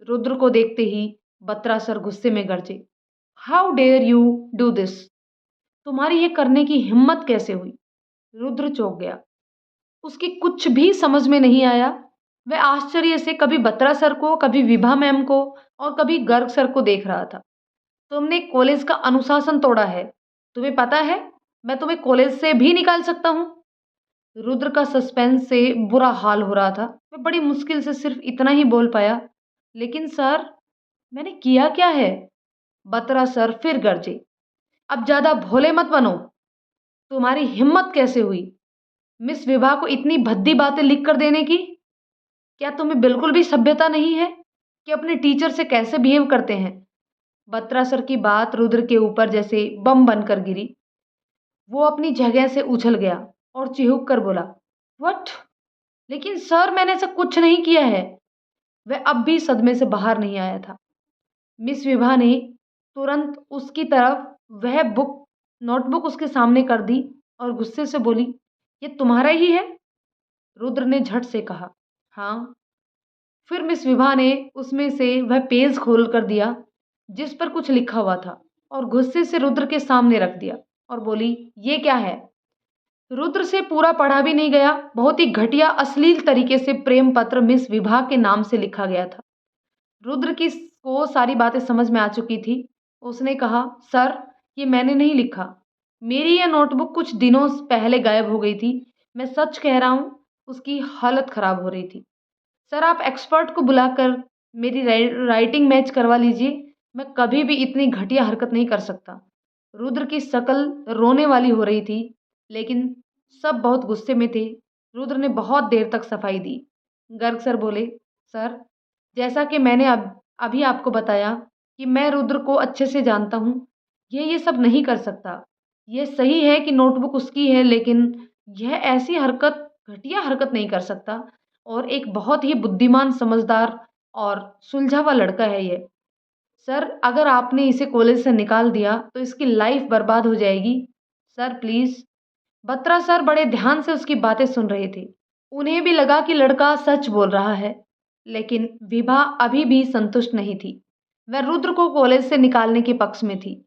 रुद्र को देखते ही बत्रा सर गुस्से में गरजे, how dare you do this. तुम्हारी ये करने की हिम्मत कैसे हुई। रुद्र चौंक गया। उसकी कुछ भी समझ में नहीं आया। वह आश्चर्य से कभी बत्रा सर को, कभी विभा मैम को और कभी गर्ग सर को देख रहा था। तुमने कॉलेज का अनुशासन तोड़ा है। तुम्हें पता है मैं तुम्हें कॉलेज से भी निकाल सकता हूँ। रुद्र का सस्पेंस से बुरा हाल हो रहा था। वह बड़ी मुश्किल से सिर्फ इतना ही बोल पाया, लेकिन सर। मैंने किया क्या है? बत्रा सर फिर गरजे। अब ज़्यादा भोले मत बनो। तुम्हारी हिम्मत कैसे हुई मिस विभा को इतनी भद्दी बातें लिख कर देने की? क्या तुम्हें बिल्कुल भी सभ्यता नहीं है कि अपने टीचर से कैसे बिहेव करते हैं? बत्रा सर की बात रुद्र के ऊपर जैसे बम बनकर गिरी। वो अपनी जगह से उछल गया और चिहुक कर बोला, व्हाट? लेकिन सर मैंने ऐसा कुछ नहीं किया है। वह अब भी सदमे से बाहर नहीं आया था। मिस विभा ने तुरंत उसकी तरफ वह नोटबुक उसके सामने कर दी और गुस्से से बोली, ये तुम्हारा ही है? रुद्र ने झट से कहा, हाँ। फिर मिस विभा ने उसमें से वह पेज खोल कर दिया जिस पर कुछ लिखा हुआ था और गुस्से से रुद्र के सामने रख दिया और बोली, ये क्या है? रुद्र से पूरा पढ़ा भी नहीं गया। बहुत ही घटिया अश्लील तरीके से प्रेम पत्र मिस विभा के नाम से लिखा गया था। रुद्र की को सारी बातें समझ में आ चुकी थी। उसने कहा, सर ये मैंने नहीं लिखा। मेरी यह नोटबुक कुछ दिनों पहले गायब हो गई थी। मैं सच कह रहा हूँ, उसकी हालत खराब हो रही थी। सर आप एक्सपर्ट को बुलाकर मेरी राइटिंग मैच करवा लीजिए। मैं कभी भी इतनी घटिया हरकत नहीं कर सकता। रुद्र की शक्ल रोने वाली हो रही थी, लेकिन सब बहुत गुस्से में थे। रुद्र ने बहुत देर तक सफाई दी। गर्ग सर बोले, सर जैसा कि मैंने अभी आपको बताया कि मैं रुद्र को अच्छे से जानता हूँ, ये सब नहीं कर सकता। ये सही है कि नोटबुक उसकी है, लेकिन यह ऐसी हरकत, घटिया हरकत नहीं कर सकता। और एक बहुत ही बुद्धिमान, समझदार और सुलझा हुआ लड़का है ये। सर अगर आपने इसे कॉलेज से निकाल दिया तो इसकी लाइफ बर्बाद हो जाएगी। Sir please. बत्रा सर बड़े ध्यान से उसकी बातें सुन रहे थे। उन्हें भी लगा कि लड़का सच बोल रहा है, लेकिन विभा अभी भी संतुष्ट नहीं थी। वह रुद्र को कॉलेज से निकालने के पक्ष में थी।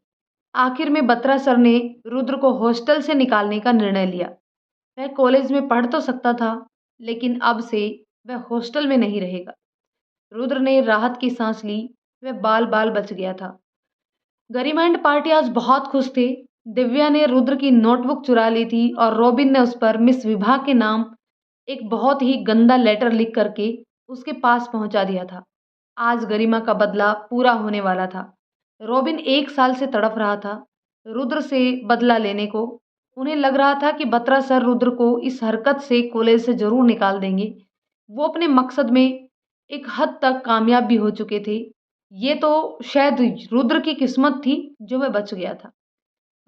आखिर में बत्रा सर ने रुद्र को हॉस्टल से निकालने का निर्णय लिया। वह कॉलेज में पढ़ तो सकता था, लेकिन अब से वह हॉस्टल में नहीं रहेगा। रुद्र ने राहत की सांस ली। वह बाल बाल बच गया था। गरिमा एंड पार्टी आज बहुत खुश थे। दिव्या ने रुद्र की नोटबुक चुरा ली थी और रॉबिन ने उस पर मिस विभा के नाम एक बहुत ही गंदा लेटर लिख करके उसके पास पहुंचा दिया था। आज गरिमा का बदला पूरा होने वाला था। रॉबिन 1 साल से तड़प रहा था रुद्र से बदला लेने को। उन्हें लग रहा था कि बत्रा सर रुद्र को इस हरकत से कॉलेज से जरूर निकाल देंगे। वो अपने मकसद में एक हद तक कामयाब भी हो चुके थे। ये तो शायद रुद्र की किस्मत थी जो वह बच गया था।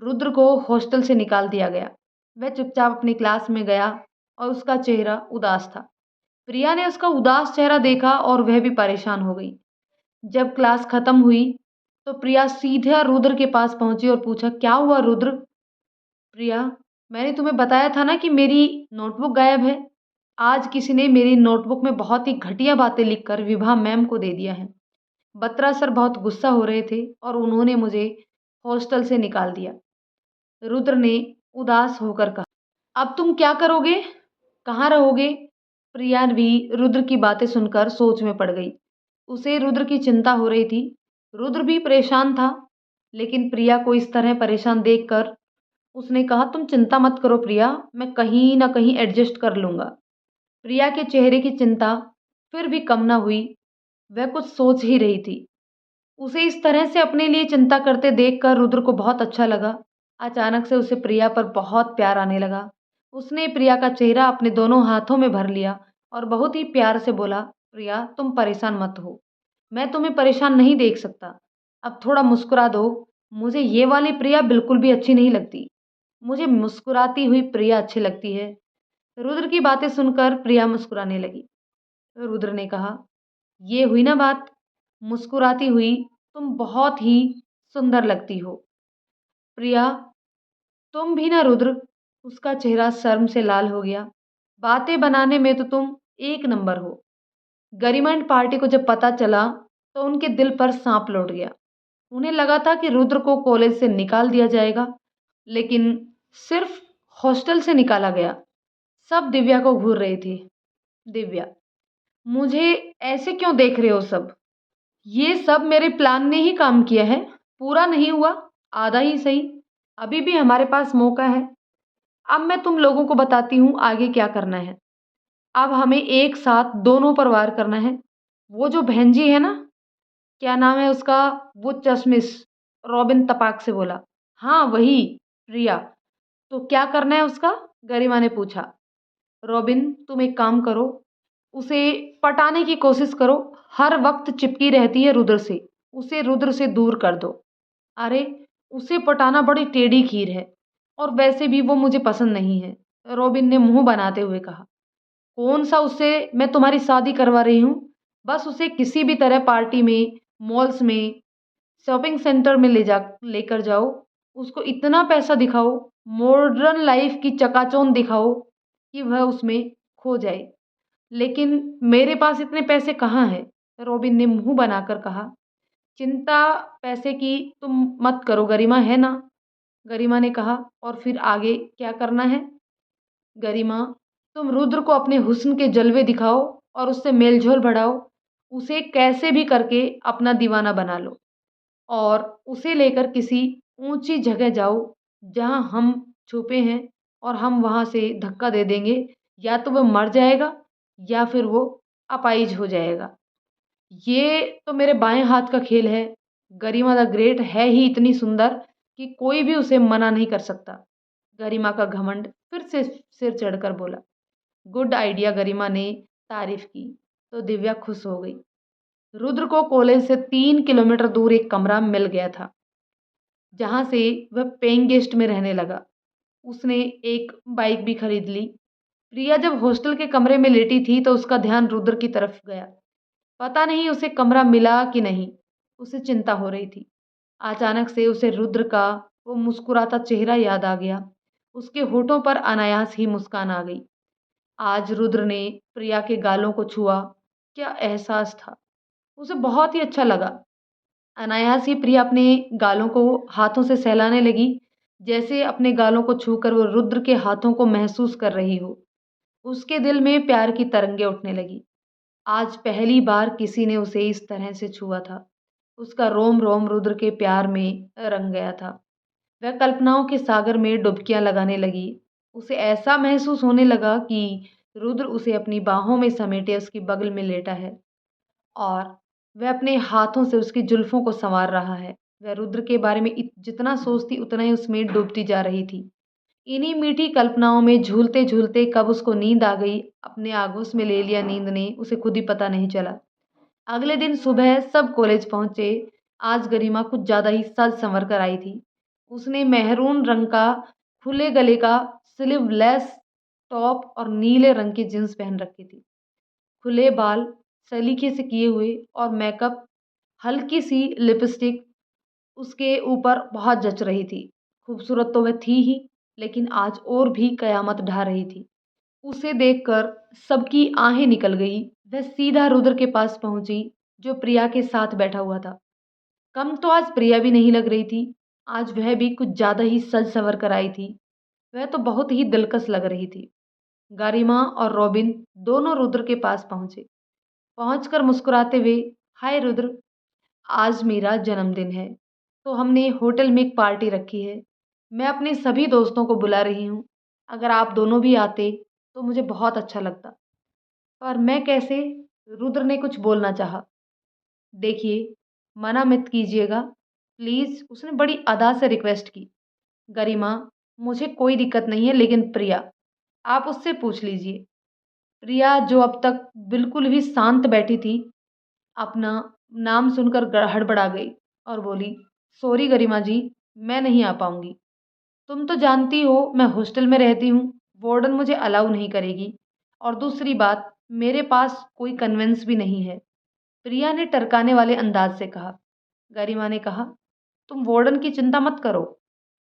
रुद्र को हॉस्टल से निकाल दिया गया। वह चुपचाप अपनी क्लास में गया और उसका चेहरा उदास था। प्रिया ने उसका उदास चेहरा देखा और वह भी परेशान हो गई। जब क्लास खत्म हुई तो प्रिया सीधा रुद्र के पास पहुंची और पूछा, क्या हुआ रुद्र? प्रिया, मैंने तुम्हें बताया था ना कि मेरी नोटबुक गायब है। आज किसी ने मेरी नोटबुक में बहुत ही घटिया बातें लिखकर विभा मैम को दे दिया है। बत्रा सर बहुत गुस्सा हो रहे थे और उन्होंने मुझे हॉस्टल से निकाल दिया। रुद्र ने उदास होकर कहा, अब तुम क्या करोगे? कहाँ रहोगे? प्रिया भी रुद्र की बातें सुनकर सोच में पड़ गई। उसे रुद्र की चिंता हो रही थी। रुद्र भी परेशान था, लेकिन प्रिया को इस तरह परेशान देखकर उसने कहा, तुम चिंता मत करो प्रिया, मैं कहीं ना कहीं एडजस्ट कर लूंगा। प्रिया के चेहरे की चिंता फिर भी कम ना हुई। वह कुछ सोच ही रही थी। उसे इस तरह से अपने लिए चिंता करते देखकर रुद्र को बहुत अच्छा लगा। अचानक से उसे प्रिया पर बहुत प्यार आने लगा। उसने प्रिया का चेहरा अपने दोनों हाथों में भर लिया और बहुत ही प्यार से बोला, प्रिया तुम परेशान मत हो। मैं तुम्हें परेशान नहीं देख सकता। अब थोड़ा मुस्कुरा दो। मुझे ये वाली प्रिया बिल्कुल भी अच्छी नहीं लगती। मुझे मुस्कुराती हुई प्रिया अच्छी लगती है। रुद्र की बातें सुनकर प्रिया मुस्कुराने लगी। रुद्र ने कहा, ये हुई ना बात, मुस्कुराती हुई। तुम बहुत ही सुंदर लगती हो प्रिया। तुम भी ना रुद्र। उसका चेहरा शर्म से लाल हो गया। बातें बनाने में तो तुम एक नंबर हो। गरिमा एंड पार्टी को जब पता चला तो उनके दिल पर सांप लौट गया। उन्हें लगा था कि रुद्र को कॉलेज से निकाल दिया जाएगा, लेकिन सिर्फ हॉस्टल से निकाला गया। सब दिव्या को घूर रहे थे। दिव्या, मुझे ऐसे क्यों देख रहे हो सब? ये सब मेरे प्लान ने ही काम किया है। पूरा नहीं हुआ, आधा ही सही। अभी भी हमारे पास मौका है। अब मैं तुम लोगों को बताती हूँ आगे क्या करना है। अब हमें एक साथ दोनों पर वार करना है। वो जो बहन जी है ना, क्या नाम है उसका? वो चश्मिश। रॉबिन तपाक से बोला। हाँ वही, प्रिया। तो क्या करना है उसका? गरिमा ने पूछा। रॉबिन तुम एक काम करो, उसे पटाने की कोशिश करो। हर वक्त चिपकी रहती है रुद्र से, उसे रुद्र से दूर कर दो। अरे उसे पटाना बड़ी टेढ़ी खीर है, और वैसे भी वो मुझे पसंद नहीं है, रॉबिन ने मुंह बनाते हुए कहा। कौन सा उससे मैं तुम्हारी शादी करवा रही हूँ? बस उसे किसी भी तरह पार्टी में, मॉल्स में, शॉपिंग सेंटर में लेकर जाओ, उसको इतना पैसा दिखाओ, मॉडर्न लाइफ की चकाचौंध दिखाओ कि वह उसमें खो जाए। लेकिन मेरे पास इतने पैसे कहाँ हैं? रॉबिन ने मुंह बनाकर कहा। चिंता पैसे की तुम मत करो गरिमा, है ना? गरिमा ने कहा। और फिर आगे क्या करना है? गरिमा, तुम रुद्र को अपने हुस्न के जलवे दिखाओ और उससे मेलझोल बढ़ाओ। उसे कैसे भी करके अपना दीवाना बना लो और उसे लेकर किसी ऊंची जगह जाओ जहां हम छुपे हैं, और हम वहां से धक्का दे देंगे। या तो वह मर जाएगा या फिर वो अपाइज हो जाएगा। ये तो मेरे बाएं हाथ का खेल है। गरिमा द ग्रेट है ही इतनी सुंदर कि कोई भी उसे मना नहीं कर सकता। गरिमा का घमंड फिर से सिर चढ़कर बोला। गुड आइडिया, गरिमा ने तारीफ की। तो दिव्या खुश हो गई। रुद्र को कॉलेज से 3 किलोमीटर दूर एक कमरा मिल गया था, जहां से वह पेइंग गेस्ट में रहने लगा। उसने एक बाइक भी खरीद ली। प्रिया जब हॉस्टल के कमरे में लेटी थी तो उसका ध्यान रुद्र की तरफ गया। पता नहीं उसे कमरा मिला कि नहीं, उसे चिंता हो रही थी। अचानक से उसे रुद्र का वो मुस्कुराता चेहरा याद आ गया। उसके होठों पर अनायास ही मुस्कान आ गई। आज रुद्र ने प्रिया के गालों को छुआ। क्या एहसास था! उसे बहुत ही अच्छा लगा। अनायास ही प्रिया अपने गालों को हाथों से सहलाने लगी, जैसे अपने गालों को छूकर वो रुद्र के हाथों को महसूस कर रही हो। उसके दिल में प्यार की तरंगें उठने लगी। आज पहली बार किसी ने उसे इस तरह से छुआ था। उसका रोम रोम रुद्र के प्यार में रंग गया था। वह कल्पनाओं के सागर में डुबकियां लगाने लगी। उसे ऐसा महसूस होने लगा कि रुद्र उसे अपनी बाहों में समेटे उसकी बगल में लेटा है, और वह अपने हाथों से उसकी जुल्फों को संवार रहा है। वह रुद्र के बारे में जितना सोचती उतना ही उसमें डूबती जा रही थी। इन्हीं मीठी कल्पनाओं में झूलते झूलते कब उसको नींद आ गई, अपने आगोश में ले लिया नींद ने, उसे खुद ही पता नहीं चला। अगले दिन सुबह सब कॉलेज पहुंचे। आज गरिमा कुछ ज्यादा ही सज संवर कर आई थी। उसने मेहरून रंग का खुले गले का स्लीवलेस टॉप और नीले रंग की जींस पहन रखी थी। खुले बाल सलीके से किए हुए और मेकअप, हल्की सी लिपस्टिक उसके ऊपर बहुत जच रही थी। खूबसूरत तो वह थी ही, लेकिन आज और भी कयामत ढा रही थी। उसे देखकर सबकी आहें निकल गई। वह सीधा रुद्र के पास पहुंची, जो प्रिया के साथ बैठा हुआ था। कम तो आज प्रिया भी नहीं लग रही थी। आज वह भी कुछ ज्यादा ही सज संवर कर आई थी। वह तो बहुत ही दिलकश लग रही थी। गरिमा और रॉबिन दोनों रुद्र के पास पहुंचे। पहुंचकर मुस्कुराते हुए, हाय रुद्र, आज मेरा जन्मदिन है, तो हमने होटल में एक पार्टी रखी है। मैं अपने सभी दोस्तों को बुला रही हूँ। अगर आप दोनों भी आते तो मुझे बहुत अच्छा लगता। पर मैं कैसे? रुद्र ने कुछ बोलना चाहा। देखिए, मना मत कीजिएगा प्लीज, उसने बड़ी अदा से रिक्वेस्ट की। गरिमा, मुझे कोई दिक्कत नहीं है, लेकिन प्रिया, आप उससे पूछ लीजिए। प्रिया, जो अब तक बिल्कुल भी शांत बैठी थी, अपना नाम सुनकर हड़बड़ा गई और बोली, सॉरी गरिमा जी, मैं नहीं आ पाऊंगी। तुम तो जानती हो मैं हॉस्टल में रहती हूँ, वार्डन मुझे अलाउ नहीं करेगी, और दूसरी बात, मेरे पास कोई कन्वेंस भी नहीं है। प्रिया ने टरकाने वाले अंदाज से कहा। गरिमा ने कहा, तुम वार्डन की चिंता मत करो,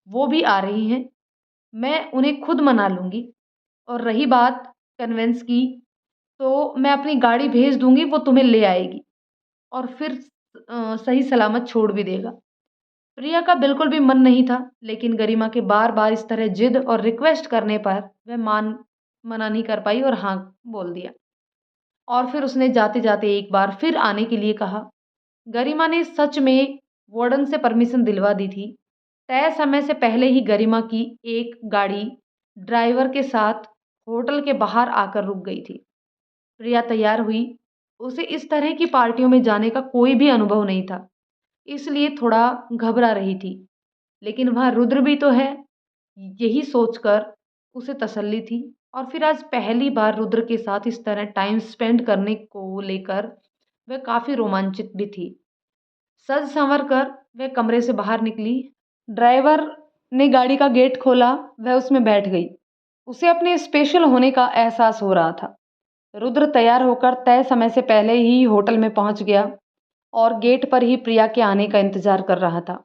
वो भी आ रही हैं, मैं उन्हें खुद मना लूंगी। और रही बात कन्वेंस की, तो मैं अपनी गाड़ी भेज दूंगी, वो तुम्हें ले आएगी और फिर सही सलामत छोड़ भी देगा। प्रिया का बिल्कुल भी मन नहीं था, लेकिन गरिमा के बार बार इस तरह जिद और रिक्वेस्ट करने पर वह मना नहीं कर पाई और हाँ बोल दिया। और फिर उसने जाते जाते एक बार फिर आने के लिए कहा। गरिमा ने सच में वार्डन से परमिशन दिलवा दी थी। तय समय से पहले ही गरिमा की एक गाड़ी ड्राइवर के साथ होटल के बाहर आकर रुक गई थी। प्रिया तैयार हुई उसे इस तरह की पार्टियों में जाने का कोई भी अनुभव नहीं था, इसलिए थोड़ा घबरा रही थी। लेकिन वहाँ रुद्र भी तो है, यही सोचकर उसे तसल्ली थी। और फिर आज पहली बार रुद्र के साथ इस तरह टाइम स्पेंड करने को लेकर वह काफ़ी रोमांचित भी थी। सज संवर कर वह कमरे से बाहर निकली। ड्राइवर ने गाड़ी का गेट खोला, वह उसमें बैठ गई। उसे अपने स्पेशल होने का एहसास हो रहा था। रुद्र तैयार होकर तय समय से पहले ही होटल में पहुंच गया और गेट पर ही प्रिया के आने का इंतजार कर रहा था।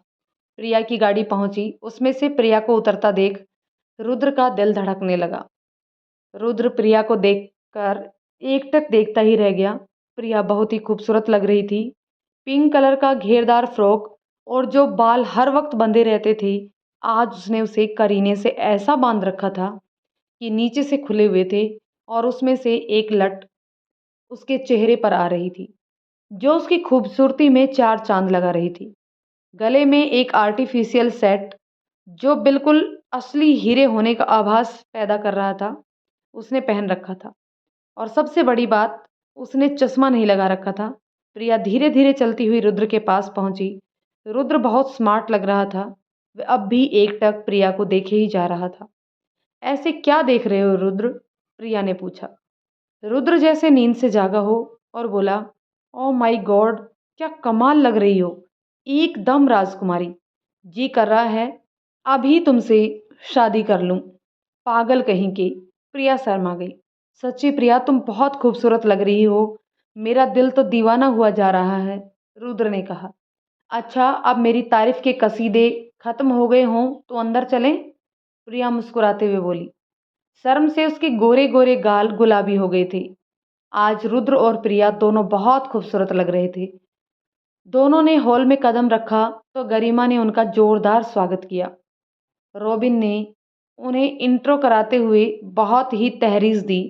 प्रिया की गाड़ी पहुंची, उसमें से प्रिया को उतरता देख रुद्र का दिल धड़कने लगा। रुद्र प्रिया को देखकर एकटक देखता ही रह गया। प्रिया बहुत ही खूबसूरत लग रही थी। पिंक कलर का घेरदार फ्रॉक और जो बाल हर वक्त बंधे रहते थे, आज उसने उसे करीने से ऐसा बांध रखा था कि नीचे से खुले हुए थे और उसमें से एक लट उसके चेहरे पर आ रही थी, जो उसकी खूबसूरती में चार चांद लगा रही थी। गले में एक आर्टिफिशियल सेट जो बिल्कुल असली हीरे होने का आभास पैदा कर रहा था, उसने पहन रखा था। और सबसे बड़ी बात, उसने चश्मा नहीं लगा रखा था। प्रिया धीरे धीरे चलती हुई रुद्र के पास पहुंची। रुद्र बहुत स्मार्ट लग रहा था। वह अब भी एकटक प्रिया को देखे ही जा रहा था। ऐसे क्या देख रहे हो रुद्र? प्रिया ने पूछा। रुद्र जैसे नींद से जागा हो और बोला, ओ माई गॉड, क्या कमाल लग रही हो, एकदम राजकुमारी। जी कर रहा है अभी तुमसे शादी कर लूं। पागल कहीं के। प्रिया शर्मा गई। सच्ची प्रिया, तुम बहुत खूबसूरत लग रही हो, मेरा दिल तो दीवाना हुआ जा रहा है, रुद्र ने कहा। अच्छा, अब मेरी तारीफ के कसीदे खत्म हो गए हों तो अंदर चलें? प्रिया मुस्कुराते हुए बोली। शर्म से उसके गोरे गोरे गाल गुलाबी हो गए थे। आज रुद्र और प्रिया दोनों बहुत खूबसूरत लग रहे थे। दोनों ने हॉल में कदम रखा तो गरिमा ने उनका जोरदार स्वागत किया। रॉबिन ने उन्हें इंट्रो कराते हुए बहुत ही तहरीर दी।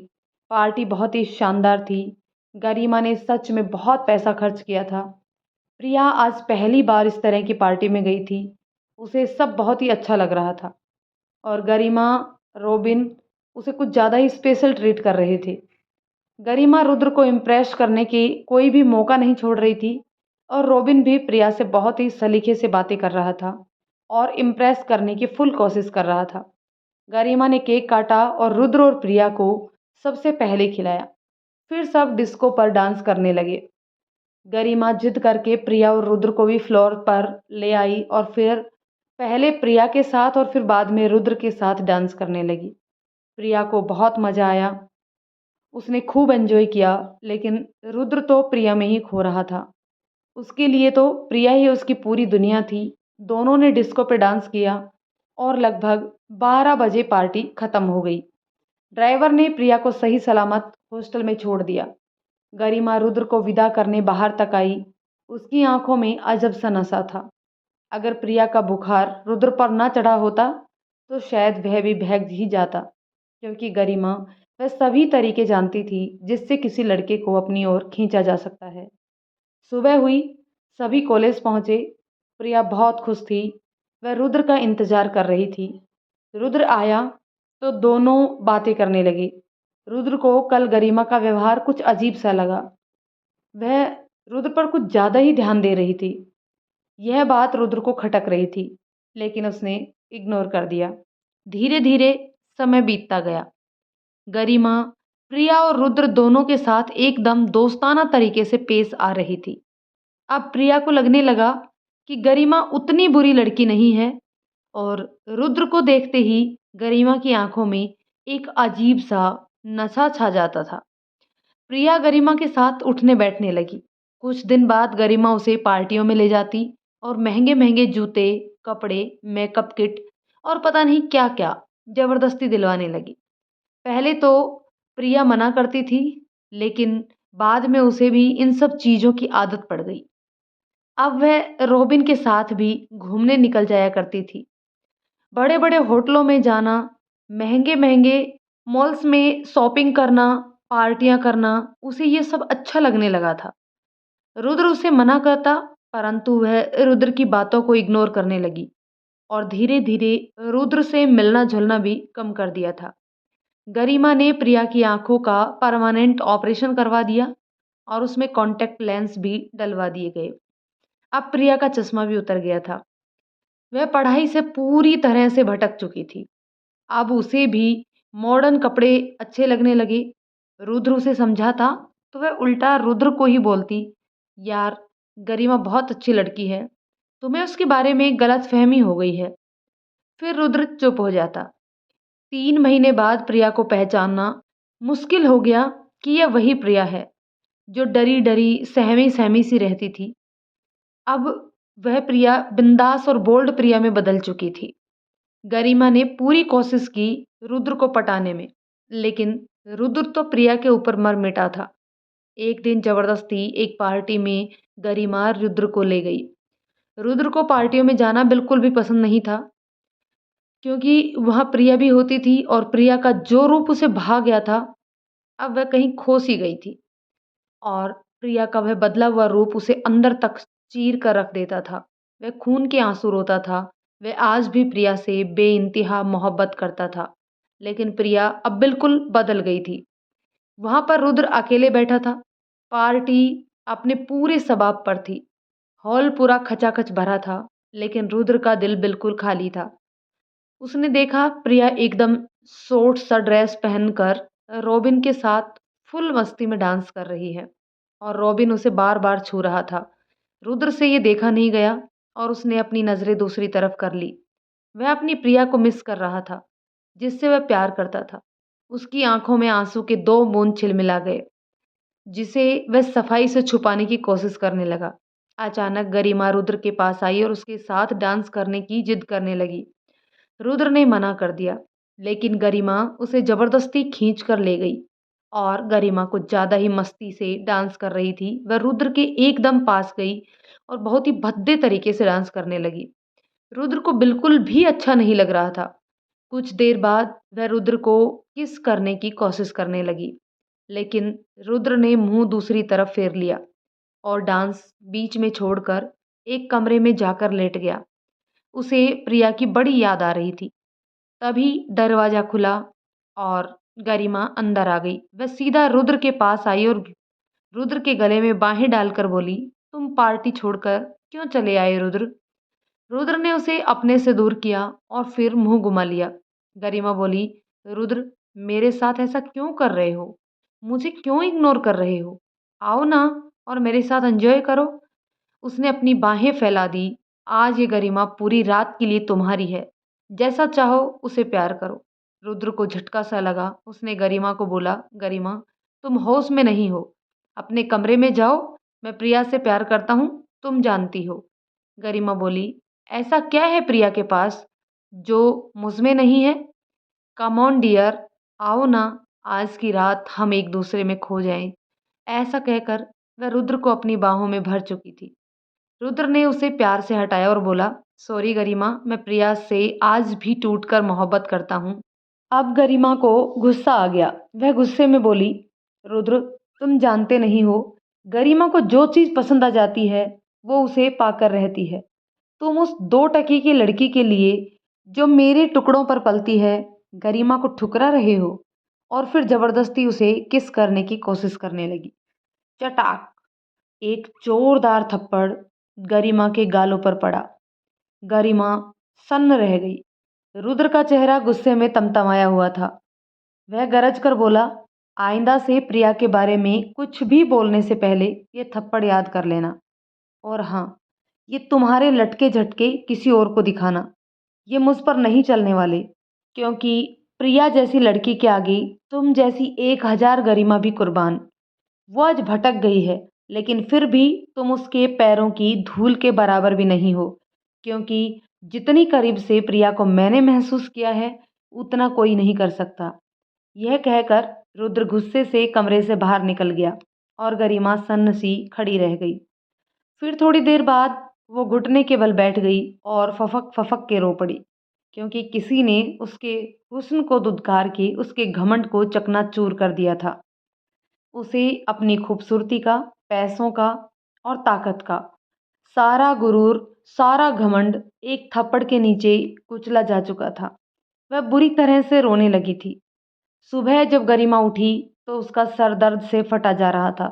पार्टी बहुत ही शानदार थी। गरिमा ने सच में बहुत पैसा खर्च किया था। प्रिया आज पहली बार इस तरह की पार्टी में गई थी। उसे सब बहुत ही अच्छा लग रहा था और गरिमा, रॉबिन उसे कुछ ज़्यादा ही स्पेशल ट्रीट कर रहे थे। गरिमा रुद्र को इम्प्रेस करने की कोई भी मौका नहीं छोड़ रही थी और रॉबिन भी प्रिया से बहुत ही सलीके से बातें कर रहा था और इम्प्रेस करने की फुल कोशिश कर रहा था। गरिमा ने केक काटा और रुद्र और प्रिया को सबसे पहले खिलाया। फिर सब डिस्को पर डांस करने लगे। गरिमा जिद करके प्रिया और रुद्र को भी फ्लोर पर ले आई और फिर पहले प्रिया के साथ और फिर बाद में रुद्र के साथ डांस करने लगी। प्रिया को बहुत मज़ा आया, उसने खूब एंजॉय किया, लेकिन रुद्र तो प्रिया में ही खो रहा था। उसके लिए तो प्रिया ही उसकी पूरी दुनिया थी। दोनों ने डिस्को पे डांस किया और लगभग 12 बजे पार्टी खत्म हो गई। ड्राइवर ने प्रिया को सही सलामत हॉस्टल में छोड़ दिया। गरिमा रुद्र को विदा करने बाहर तक आई। उसकी आंखों में अजब सा नशा था। अगर प्रिया का बुखार रुद्र पर न चढ़ा होता तो शायद वह भी भाग ही जाता, क्योंकि गरिमा वह सभी तरीके जानती थी जिससे किसी लड़के को अपनी ओर खींचा जा सकता है। सुबह हुई, सभी कॉलेज पहुंचे। प्रिया बहुत खुश थी। वह रुद्र का इंतजार कर रही थी। रुद्र आया तो दोनों बातें करने लगे। रुद्र को कल गरिमा का व्यवहार कुछ अजीब सा लगा। वह रुद्र पर कुछ ज़्यादा ही ध्यान दे रही थी। यह बात रुद्र को खटक रही थी, लेकिन उसने इग्नोर कर दिया। धीरे धीरे समय बीतता गया। गरिमा प्रिया और रुद्र दोनों के साथ एकदम दोस्ताना तरीके से पेश आ रही थी। अब प्रिया को लगने लगा कि गरिमा उतनी बुरी लड़की नहीं है और रुद्र को देखते ही गरिमा की आंखों में एक अजीब सा नशा छा जाता था। प्रिया गरिमा के साथ उठने बैठने लगी। कुछ दिन बाद गरिमा उसे पार्टियों में ले जाती और महंगे महंगे जूते, कपड़े, मेकअप किट और पता नहीं क्या क्या जबरदस्ती दिलवाने लगी। पहले तो प्रिया मना करती थी, लेकिन बाद में उसे भी इन सब चीज़ों की आदत पड़ गई। अब वह रोबिन के साथ भी घूमने निकल जाया करती थी। बड़े बड़े होटलों में जाना, महंगे महंगे मॉल्स में शॉपिंग करना, पार्टियां करना, उसे ये सब अच्छा लगने लगा था। रुद्र उसे मना करता, परंतु वह रुद्र की बातों को इग्नोर करने लगी और धीरे धीरे रुद्र से मिलना जुलना भी कम कर दिया था। गरिमा ने प्रिया की आंखों का परमानेंट ऑपरेशन करवा दिया। और उसमें कॉन्टैक्ट लेंस भी डलवा दिए गए। अब प्रिया का चश्मा भी उतर गया था। वह पढ़ाई से पूरी तरह से भटक चुकी थी। अब उसे भी मॉडर्न कपड़े अच्छे लगने लगे। रुद्र उसे समझाता तो वह उल्टा रुद्र को ही बोलती, यार गरिमा बहुत अच्छी लड़की है, तुम्हें उसके बारे में गलतफहमी हो गई है। फिर रुद्र चुप हो जाता। 3 महीने बाद प्रिया को पहचानना मुश्किल हो गया कि यह वही प्रिया है जो डरी डरी सहमी सहमी सी रहती थी। अब वह प्रिया बिंदास और बोल्ड प्रिया में बदल चुकी थी। गरिमा ने पूरी कोशिश की रुद्र को पटाने में, लेकिन रुद्र तो प्रिया के ऊपर मर मिटा था। एक दिन जबरदस्ती एक पार्टी में गरिमा रुद्र को ले गई। रुद्र को पार्टियों में जाना बिल्कुल भी पसंद नहीं था, क्योंकि वहाँ प्रिया भी होती थी और प्रिया का जो रूप उसे भा गया था, अब वह कहीं खो सी गई थी। और प्रिया का वह बदला हुआ रूप उसे अंदर तक चीर कर रख देता था। वह खून के आंसू रोता था। वह आज भी प्रिया से बेइंतहा मोहब्बत करता था, लेकिन प्रिया अब बिल्कुल बदल गई थी। वहां पर रुद्र अकेले बैठा था। पार्टी अपने पूरे शबाब पर थी। हॉल पूरा खचाखच भरा था, लेकिन रुद्र का दिल बिल्कुल खाली था। उसने देखा प्रिया एकदम शॉर्ट सा ड्रेस पहनकर रॉबिन के साथ फुल मस्ती में डांस कर रही है, और रॉबिन उसे बार बार छू रहा था। रुद्र से ये देखा नहीं गया और उसने अपनी नजरें दूसरी तरफ कर ली। वह अपनी प्रिया को मिस कर रहा था, जिससे वह प्यार करता था। उसकी आंखों में आंसू के 2 बूंद छिलमिला गए, जिसे वह सफाई से छुपाने की कोशिश करने लगा। अचानक गरिमा रुद्र के पास आई और उसके साथ डांस करने की जिद करने लगी। रुद्र ने मना कर दिया, लेकिन गरिमा उसे जबरदस्ती खींच कर ले गई, और गरिमा कुछ ज्यादा ही मस्ती से डांस कर रही थी। वह रुद्र के एकदम पास गई और बहुत ही भद्दे तरीके से डांस करने लगी। रुद्र को बिल्कुल भी अच्छा नहीं लग रहा था। कुछ देर बाद वह रुद्र को किस करने की कोशिश करने लगी, लेकिन रुद्र ने मुंह दूसरी तरफ फेर लिया और डांस बीच में छोड़कर एक कमरे में जाकर लेट गया। उसे प्रिया की बड़ी याद आ रही थी। तभी दरवाजा खुला और गरिमा अंदर आ गई। वह सीधा रुद्र के पास आई और रुद्र के गले में बाहें डालकर बोली, तुम पार्टी छोड़कर क्यों चले आए रुद्र? रुद्र ने उसे अपने से दूर किया और फिर मुंह घुमा लिया। गरिमा बोली, रुद्र मेरे साथ ऐसा क्यों कर रहे हो? मुझे क्यों इग्नोर कर रहे हो? आओ ना और मेरे साथ एंजॉय करो। उसने अपनी बाहें फैला दी। आज ये गरिमा पूरी रात के लिए तुम्हारी है। जैसा चाहो उसे प्यार करो। रुद्र को झटका सा लगा। उसने गरिमा को बोला, गरिमा तुम होश में नहीं हो। अपने कमरे में जाओ। मैं प्रिया से प्यार करता हूँ, तुम जानती हो। गरिमा बोली, ऐसा क्या है प्रिया के पास जो मुझमें नहीं है? कम ऑन डियर, आओ ना, आज की रात हम एक दूसरे में खो जाएं। ऐसा कहकर वह रुद्र को अपनी बाहों में भर चुकी थी। रुद्र ने उसे प्यार से हटाया और बोला, सॉरी गरिमा, मैं प्रिया से आज भी टूटकर मोहब्बत करता हूँ। अब गरिमा को गुस्सा आ गया। वह गुस्से में बोली, रुद्र तुम जानते नहीं हो, गरिमा को जो चीज पसंद आ जाती है वो उसे पाकर रहती है। तुम उस 2 टके की लड़की के लिए जो मेरे टुकड़ों पर पलती है, गरिमा को ठुकरा रहे हो। और फिर जबरदस्ती उसे किस करने की कोशिश करने लगी। चटाक, एक जोरदार थप्पड़ गरिमा के गालों पर पड़ा। गरिमा सन्न रह गई। रुद्र का चेहरा गुस्से में तमतमाया हुआ था। वह गरज कर बोला, आइंदा से प्रिया के बारे में कुछ भी बोलने से पहले ये थप्पड़ याद कर लेना। और हाँ, ये तुम्हारे लटके झटके किसी और को दिखाना, ये मुझ पर नहीं चलने वाले, क्योंकि प्रिया जैसी लड़की के आगे तुम जैसी 1000 गरिमा भी कुर्बान। वो आज भटक गई है, लेकिन फिर भी तुम उसके पैरों की धूल के बराबर भी नहीं हो, क्योंकि जितनी करीब से प्रिया को मैंने महसूस किया है, उतना कोई नहीं कर सकता। यह कहकर रुद्र गुस्से से कमरे से बाहर निकल गया और गरिमा सन्न सी खड़ी रह गई। फिर थोड़ी देर बाद वो घुटने के बल बैठ गई और फफक फफक के रो पड़ी, क्योंकि किसी ने उसके हुस्न को दुत्कार के उसके घमंड को चकनाचूर कर दिया था। उसे अपनी खूबसूरती का, पैसों का और ताकत का सारा गुरूर, सारा घमंड एक थप्पड़ के नीचे कुचला जा चुका था। वह बुरी तरह से रोने लगी थी। सुबह जब गरिमा उठी तो उसका सर दर्द से फटा जा रहा था।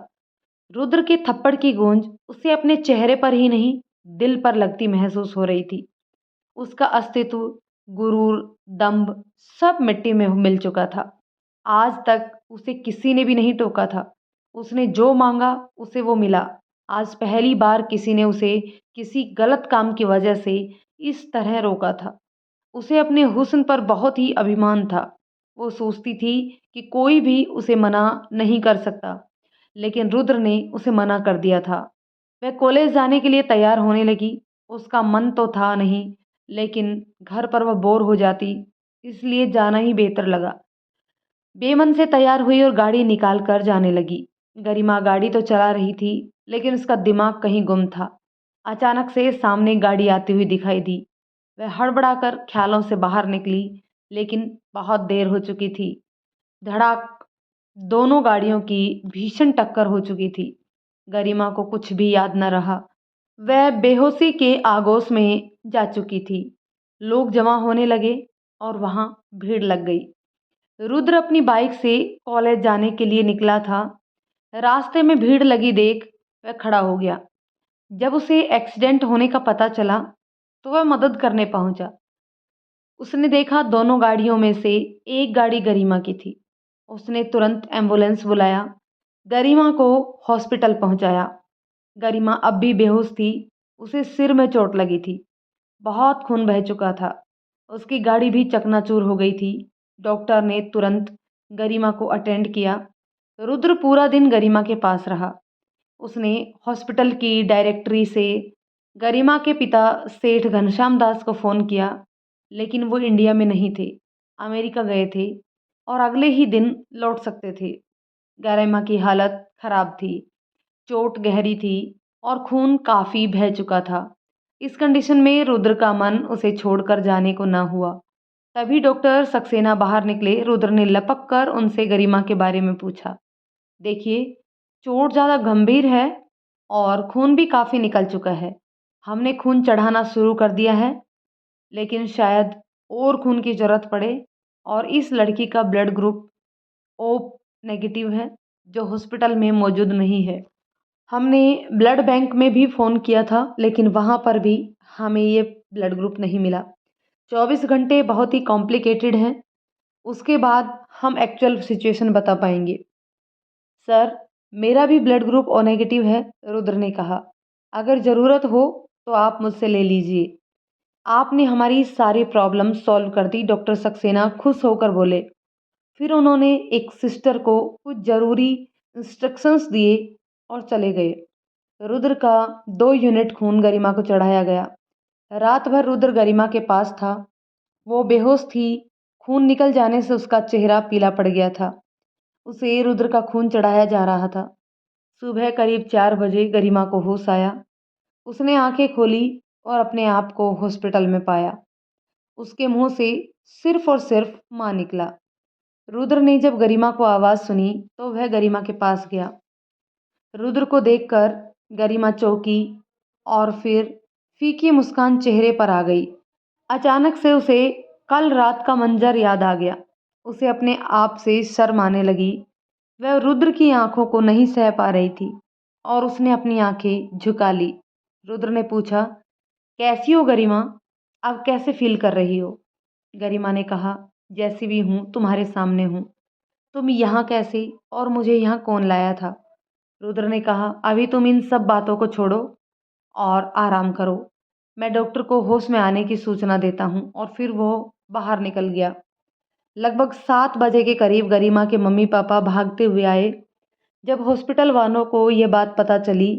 रुद्र के थप्पड़ की गूंज उसे अपने चेहरे पर ही नहीं, दिल पर लगती महसूस हो रही थी। उसका अस्तित्व, गुरूर, दंभ सब मिट्टी में मिल चुका था। आज तक उसे किसी ने भी नहीं टोका था। उसने जो मांगा उसे वो मिला। आज पहली बार किसी ने उसे किसी गलत काम की वजह से इस तरह रोका था। उसे अपने हुस्न पर बहुत ही अभिमान था। वो सोचती थी कि कोई भी उसे मना नहीं कर सकता, लेकिन रुद्र ने उसे मना कर दिया था। वह कॉलेज जाने के लिए तैयार होने लगी। उसका मन तो था नहीं, लेकिन घर पर वह बोर हो जाती, इसलिए जाना ही बेहतर लगा। बेमन से तैयार हुई और गाड़ी निकाल कर जाने लगी। गरिमा गाड़ी तो चला रही थी, लेकिन उसका दिमाग कहीं गुम था। अचानक से सामने गाड़ी आती हुई दिखाई दी। वह हड़बड़ाकर ख्यालों से बाहर निकली, लेकिन बहुत देर हो चुकी थी। धड़ाक, दोनों गाड़ियों की भीषण टक्कर हो चुकी थी। गरिमा को कुछ भी याद न रहा। वह बेहोशी के आगोश में जा चुकी थी। लोग जमा होने लगे और वहां भीड़ लग गई। रुद्र अपनी बाइक से कॉलेज जाने के लिए निकला था। रास्ते में भीड़ लगी देख वह खड़ा हो गया। जब उसे एक्सीडेंट होने का पता चला तो वह मदद करने पहुंचा। उसने देखा दोनों गाड़ियों में से एक गाड़ी गरिमा की थी। उसने तुरंत एम्बुलेंस बुलाया, गरिमा को हॉस्पिटल पहुंचाया। गरिमा अब भी बेहोश थी। उसे सिर में चोट लगी थी। बहुत खून बह चुका था। उसकी गाड़ी भी चकनाचूर हो गई थी। डॉक्टर ने तुरंत गरिमा को अटेंड किया। रुद्र पूरा दिन गरिमा के पास रहा। उसने हॉस्पिटल की डायरेक्टरी से गरिमा के पिता सेठ घनश्याम दास को फ़ोन किया, लेकिन वो इंडिया में नहीं थे, अमेरिका गए थे और अगले ही दिन लौट सकते थे। गरिमा की हालत खराब थी, चोट गहरी थी और खून काफ़ी बह चुका था। इस कंडीशन में रुद्र का मन उसे छोड़कर जाने को न हुआ। तभी डॉक्टर सक्सेना बाहर निकले। रुद्र ने लपक कर उनसे गरिमा के बारे में पूछा। देखिए, चोट ज़्यादा गंभीर है और खून भी काफ़ी निकल चुका है। हमने खून चढ़ाना शुरू कर दिया है, लेकिन शायद और खून की ज़रूरत पड़े और इस लड़की का ब्लड ग्रुप ओ नेगेटिव है, जो हॉस्पिटल में मौजूद नहीं है। हमने ब्लड बैंक में भी फ़ोन किया था, लेकिन वहाँ पर भी हमें ये ब्लड ग्रुप नहीं मिला। 24 घंटे बहुत ही कॉम्प्लिकेटेड हैं, उसके बाद हम एक्चुअल सिचुएशन बता पाएंगे। सर, मेरा भी ब्लड ग्रुप ओ नेगेटिव है, रुद्र ने कहा। अगर ज़रूरत हो तो आप मुझसे ले लीजिए। आपने हमारी सारी प्रॉब्लम सॉल्व कर दी, डॉक्टर सक्सेना खुश होकर बोले। फिर उन्होंने एक सिस्टर को कुछ ज़रूरी इंस्ट्रक्शंस दिए और चले गए। रुद्र का 2 यूनिट खून गरिमा को चढ़ाया गया। रात भर रुद्र गरिमा के पास था। वो बेहोश थी। खून निकल जाने से उसका चेहरा पीला पड़ गया था। उसे रुद्र का खून चढ़ाया जा रहा था। सुबह करीब 4 बजे गरिमा को होश आया। उसने आंखें खोली और अपने आप को हॉस्पिटल में पाया। उसके मुंह से सिर्फ और सिर्फ माँ निकला। रुद्र ने जब गरिमा को आवाज़ सुनी तो वह गरिमा के पास गया। रुद्र को देखकर गरिमा चौंकी और फिर फीकी मुस्कान चेहरे पर आ गई। अचानक से उसे कल रात का मंजर याद आ गया। उसे अपने आप से शर्म आने लगी। वह रुद्र की आंखों को नहीं सह पा रही थी और उसने अपनी आंखें झुका ली। रुद्र ने पूछा, कैसी हो गरिमा? अब कैसे फील कर रही हो? गरिमा ने कहा, जैसी भी हूँ तुम्हारे सामने हूँ। तुम यहाँ कैसे और मुझे यहाँ कौन लाया था? रुद्र ने कहा, अभी तुम इन सब बातों को छोड़ो और आराम करो। मैं डॉक्टर को होश में आने की सूचना देता हूँ। और फिर वो बाहर निकल गया। लगभग 7 बजे के करीब गरिमा के मम्मी पापा भागते हुए आए। जब हॉस्पिटल वालों को ये बात पता चली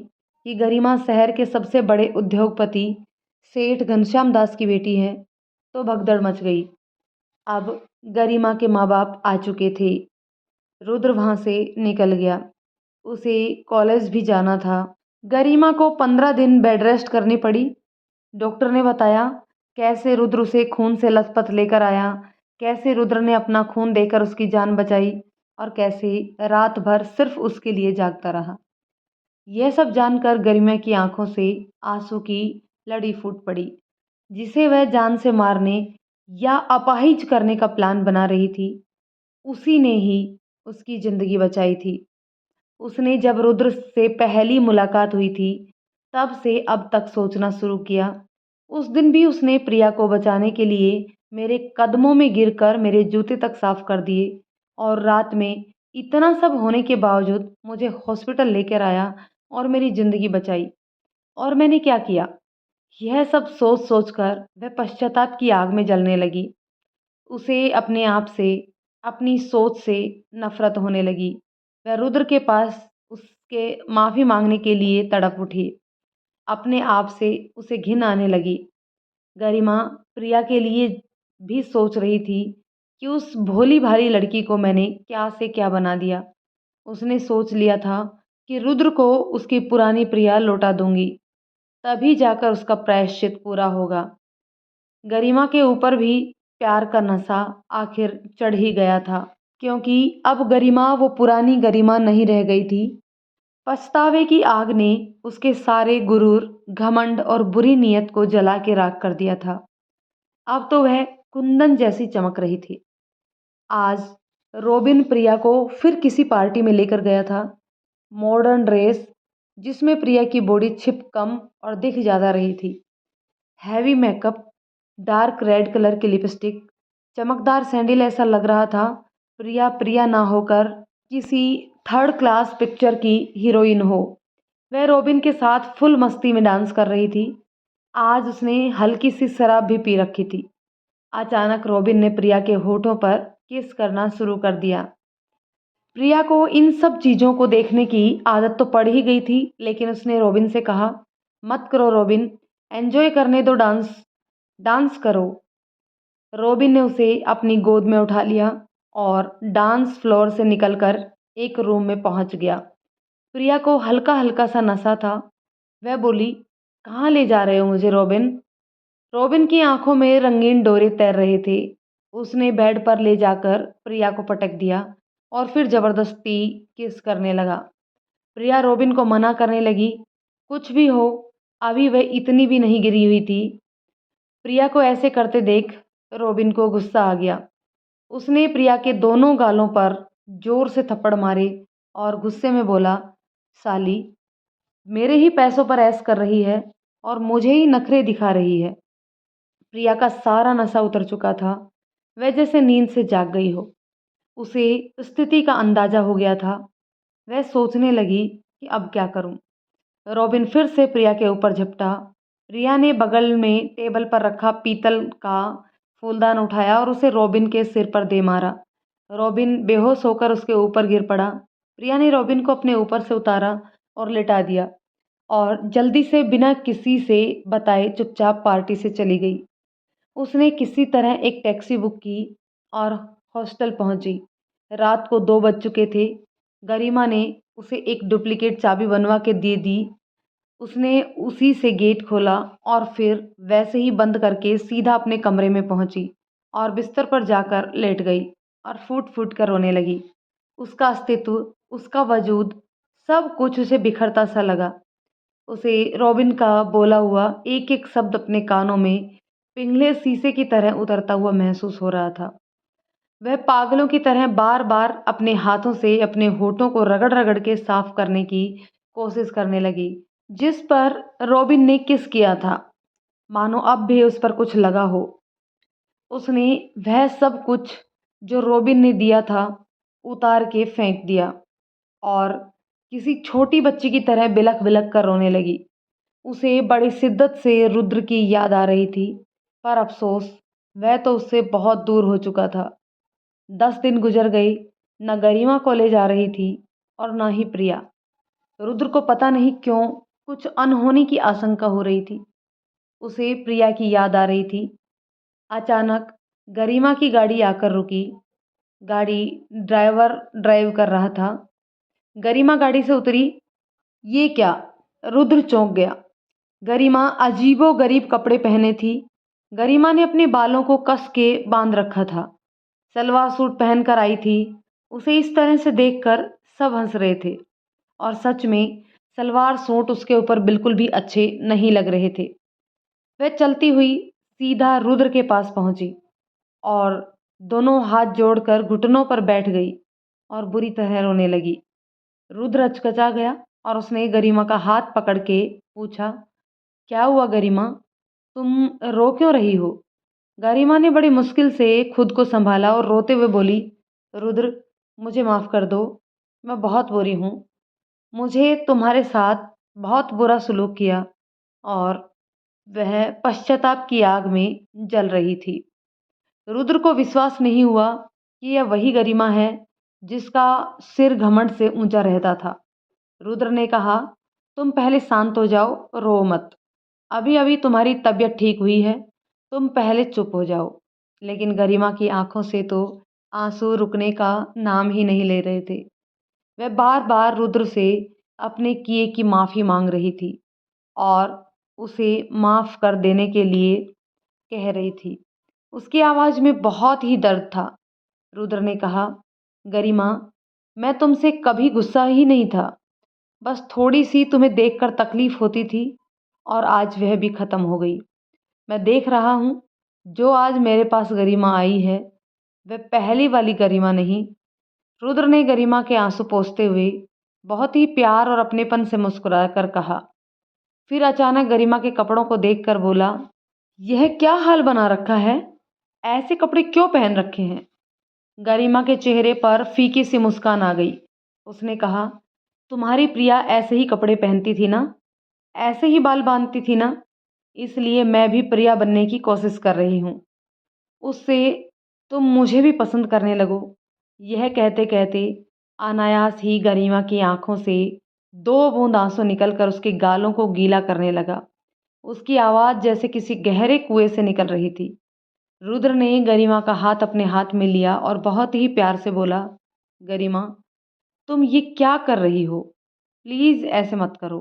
कि गरिमा शहर के सबसे बड़े उद्योगपति सेठ घनश्याम दास की बेटी है, तो भगदड़ मच गई। अब गरिमा के माँ बाप आ चुके थे। रुद्र वहाँ से निकल गया। उसे कॉलेज भी जाना था। गरिमा को 15 दिन बेड रेस्ट करनी पड़ी। डॉक्टर ने बताया कैसे रुद्र उसे खून से लथपथ लेकर आया, कैसे रुद्र ने अपना खून देकर उसकी जान बचाई और कैसे रात भर सिर्फ उसके लिए जागता रहा। यह सब जानकर गरिमा की आंखों से आंसू की लड़ी फूट पड़ी। जिसे वह जान से मारने या अपाहिज करने का प्लान बना रही थी, उसी ने ही उसकी जिंदगी बचाई थी। उसने जब रुद्र से पहली मुलाकात हुई थी, तब से अब तक सोचना शुरू किया। उस दिन भी उसने प्रिया को बचाने के लिए मेरे कदमों में गिरकर मेरे जूते तक साफ कर दिए, और रात में इतना सब होने के बावजूद मुझे हॉस्पिटल लेकर आया और मेरी ज़िंदगी बचाई। और मैंने क्या किया? यह सब सोच-सोच कर वह पश्चाताप की आग में जलने लगी। उसे अपने आप से, अपनी सोच से नफ़रत होने लगी। वह रुद्र के पास उसके माफ़ी माँगने के लिए तड़प उठी। अपने आप से उसे घिन आने लगी। गरिमा प्रिया के लिए भी सोच रही थी कि उस भोली-भाली लड़की को मैंने क्या से क्या बना दिया। उसने सोच लिया था कि रुद्र को उसकी पुरानी प्रिया लौटा दूँगी, तभी जाकर उसका प्रायश्चित पूरा होगा। गरिमा के ऊपर भी प्यार का नशा आखिर चढ़ ही गया था, क्योंकि अब गरिमा वो पुरानी गरिमा नहीं रह गई थी। पछतावे की आग ने उसके सारे गुरूर, घमंड और बुरी नीयत को जला के राख कर दिया था। अब तो वह कुंदन जैसी चमक रही थी। आज रॉबिन प्रिया को फिर किसी पार्टी में लेकर गया था। मॉडर्न ड्रेस जिसमें प्रिया की बॉडी छिप कम और दिख ज़्यादा रही थी। Heavy makeup, dark red colour की लिपस्टिक, चमकदार सैंडल, ऐसा लग रहा था प्रिया प्रिया ना होकर किसी थर्ड क्लास पिक्चर की हीरोइन हो। वह रॉबिन के साथ फुल मस्ती में डांस कर रही थी। आज उसने हल्की सी शराब भी पी रखी थी। अचानक रॉबिन ने प्रिया के होठों पर किस करना शुरू कर दिया। प्रिया को इन सब चीज़ों को देखने की आदत तो पड़ ही गई थी, लेकिन उसने रॉबिन से कहा, मत करो रॉबिन, एंजॉय करने दो, डांस डांस करो। रॉबिन ने उसे अपनी गोद में उठा लिया और डांस फ्लोर से निकलकर एक रूम में पहुंच गया। प्रिया को हल्का हल्का सा नशा था। वह बोली, कहाँ ले जा रहे हो मुझे रॉबिन? रॉबिन की आंखों में रंगीन डोरे तैर रहे थे। उसने बेड पर ले जाकर प्रिया को पटक दिया और फिर जबरदस्ती किस करने लगा। प्रिया रॉबिन को मना करने लगी, कुछ भी हो, अभी वह इतनी भी नहीं गिरी हुई थी। प्रिया को ऐसे करते देख रॉबिन को गुस्सा आ गया। उसने प्रिया के दोनों गालों पर जोर से थप्पड़ मारे और गुस्से में बोला, साली, मेरे ही पैसों पर ऐश कर रही है और मुझे ही नखरे दिखा रही है। प्रिया का सारा नशा उतर चुका था। वह जैसे नींद से जाग गई हो। उसे स्थिति का अंदाजा हो गया था। वह सोचने लगी कि अब क्या करूं। रॉबिन फिर से प्रिया के ऊपर झपटा। प्रिया ने बगल में टेबल पर रखा पीतल का फूलदान उठाया और उसे रॉबिन के सिर पर दे मारा। रॉबिन बेहोश होकर उसके ऊपर गिर पड़ा। प्रिया ने रॉबिन को अपने ऊपर से उतारा और लेटा दिया और जल्दी से बिना किसी से बताए चुपचाप पार्टी से चली गई। उसने किसी तरह एक टैक्सी बुक की और हॉस्टल पहुंची। रात को 2 बज चुके थे। गरिमा ने उसे एक डुप्लीकेट चाबी बनवा के दे दी। उसने उसी से गेट खोला और फिर वैसे ही बंद करके सीधा अपने कमरे में पहुंची और बिस्तर पर जाकर लेट गई और फूट फूट कर रोने लगी। उसका अस्तित्व, उसका वजूद, सब कुछ उसे बिखरता सा लगा। उसे रॉबिन का बोला हुआ एक एक शब्द अपने कानों में पिघले शीशे की तरह उतरता हुआ महसूस हो रहा था। वह पागलों की तरह बार बार अपने हाथों से अपने होठों को रगड़ रगड़ के साफ करने की कोशिश करने लगी, जिस पर रॉबिन ने किस किया था, मानो अब भी उस पर कुछ लगा हो। उसने वह सब कुछ जो रॉबिन ने दिया था उतार के फेंक दिया और किसी छोटी बच्ची की तरह बिलख बिलख कर रोने लगी। उसे बड़ी शिद्दत से रुद्र की याद आ रही थी, पर अफसोस वह तो उससे बहुत दूर हो चुका था। 10 दिन गुजर गए, न गरिमा कॉलेज जा रही थी और न ही प्रिया। रुद्र को पता नहीं क्यों कुछ अनहोनी की आशंका हो रही थी। उसे प्रिया की याद आ रही थी। अचानक गरिमा की गाड़ी आकर रुकी। गाड़ी ड्राइवर ड्राइव कर रहा था। गरिमा गाड़ी से उतरी। ये क्या? रुद्र चौंक गया। गरिमा अजीबो गरीब कपड़े पहने थी। गरिमा ने अपने बालों को कस के बांध रखा था। सलवार सूट पहनकर आई थी। उसे इस तरह से देखकर सब हंस रहे थे और सच में सलवार सूट उसके ऊपर बिल्कुल भी अच्छे नहीं लग रहे थे। वह चलती हुई सीधा रुद्र के पास पहुंची और दोनों हाथ जोड़कर घुटनों पर बैठ गई और बुरी तरह रोने लगी। रुद्र हचकचा गया और उसने गरिमा का हाथ पकड़ के पूछा, क्या हुआ गरिमा? तुम रो क्यों रही हो? गरिमा ने बड़ी मुश्किल से खुद को संभाला और रोते हुए बोली, रुद्र, मुझे माफ़ कर दो। मैं बहुत बुरी हूँ। मुझे तुम्हारे साथ बहुत बुरा सलूक किया और वह पश्चाताप की आग में जल रही थी। रुद्र को विश्वास नहीं हुआ कि यह वही गरिमा है जिसका सिर घमंड से ऊंचा रहता था। रुद्र ने कहा, तुम पहले शांत हो जाओ, रो मत। अभी अभी तुम्हारी तबीयत ठीक हुई है, तुम पहले चुप हो जाओ। लेकिन गरिमा की आंखों से तो आंसू रुकने का नाम ही नहीं ले रहे थे। वह बार बार रुद्र से अपने किए की माफ़ी मांग रही थी और उसे माफ़ कर देने के लिए कह रही थी। उसकी आवाज़ में बहुत ही दर्द था। रुद्र ने कहा, गरिमा, मैं तुमसे कभी गुस्सा ही नहीं था। बस थोड़ी सी तुम्हें देखकर तकलीफ होती थी और आज वह भी खत्म हो गई। मैं देख रहा हूँ, जो आज मेरे पास गरिमा आई है वह पहली वाली गरिमा नहीं। रुद्र ने गरिमा के आंसू पोंछते हुए बहुत ही प्यार और अपनेपन से मुस्कुरा कर कहा। फिर अचानक गरिमा के कपड़ों को देखकर बोला, यह क्या हाल बना रखा है? ऐसे कपड़े क्यों पहन रखे हैं? गरिमा के चेहरे पर फीकी सी मुस्कान आ गई। उसने कहा, तुम्हारी प्रिया ऐसे ही कपड़े पहनती थी ना, ऐसे ही बाल बांधती थी ना, इसलिए मैं भी प्रिया बनने की कोशिश कर रही हूँ। उससे तुम मुझे भी पसंद करने लगो। यह कहते कहते अनायास ही गरिमा की आंखों से दो बूंद आंसू निकलकर उसके गालों को गीला करने लगा। उसकी आवाज़ जैसे किसी गहरे कुएं से निकल रही थी। रुद्र ने गरिमा का हाथ अपने हाथ में लिया और बहुत ही प्यार से बोला, गरिमा, तुम ये क्या कर रही हो? प्लीज़ ऐसे मत करो।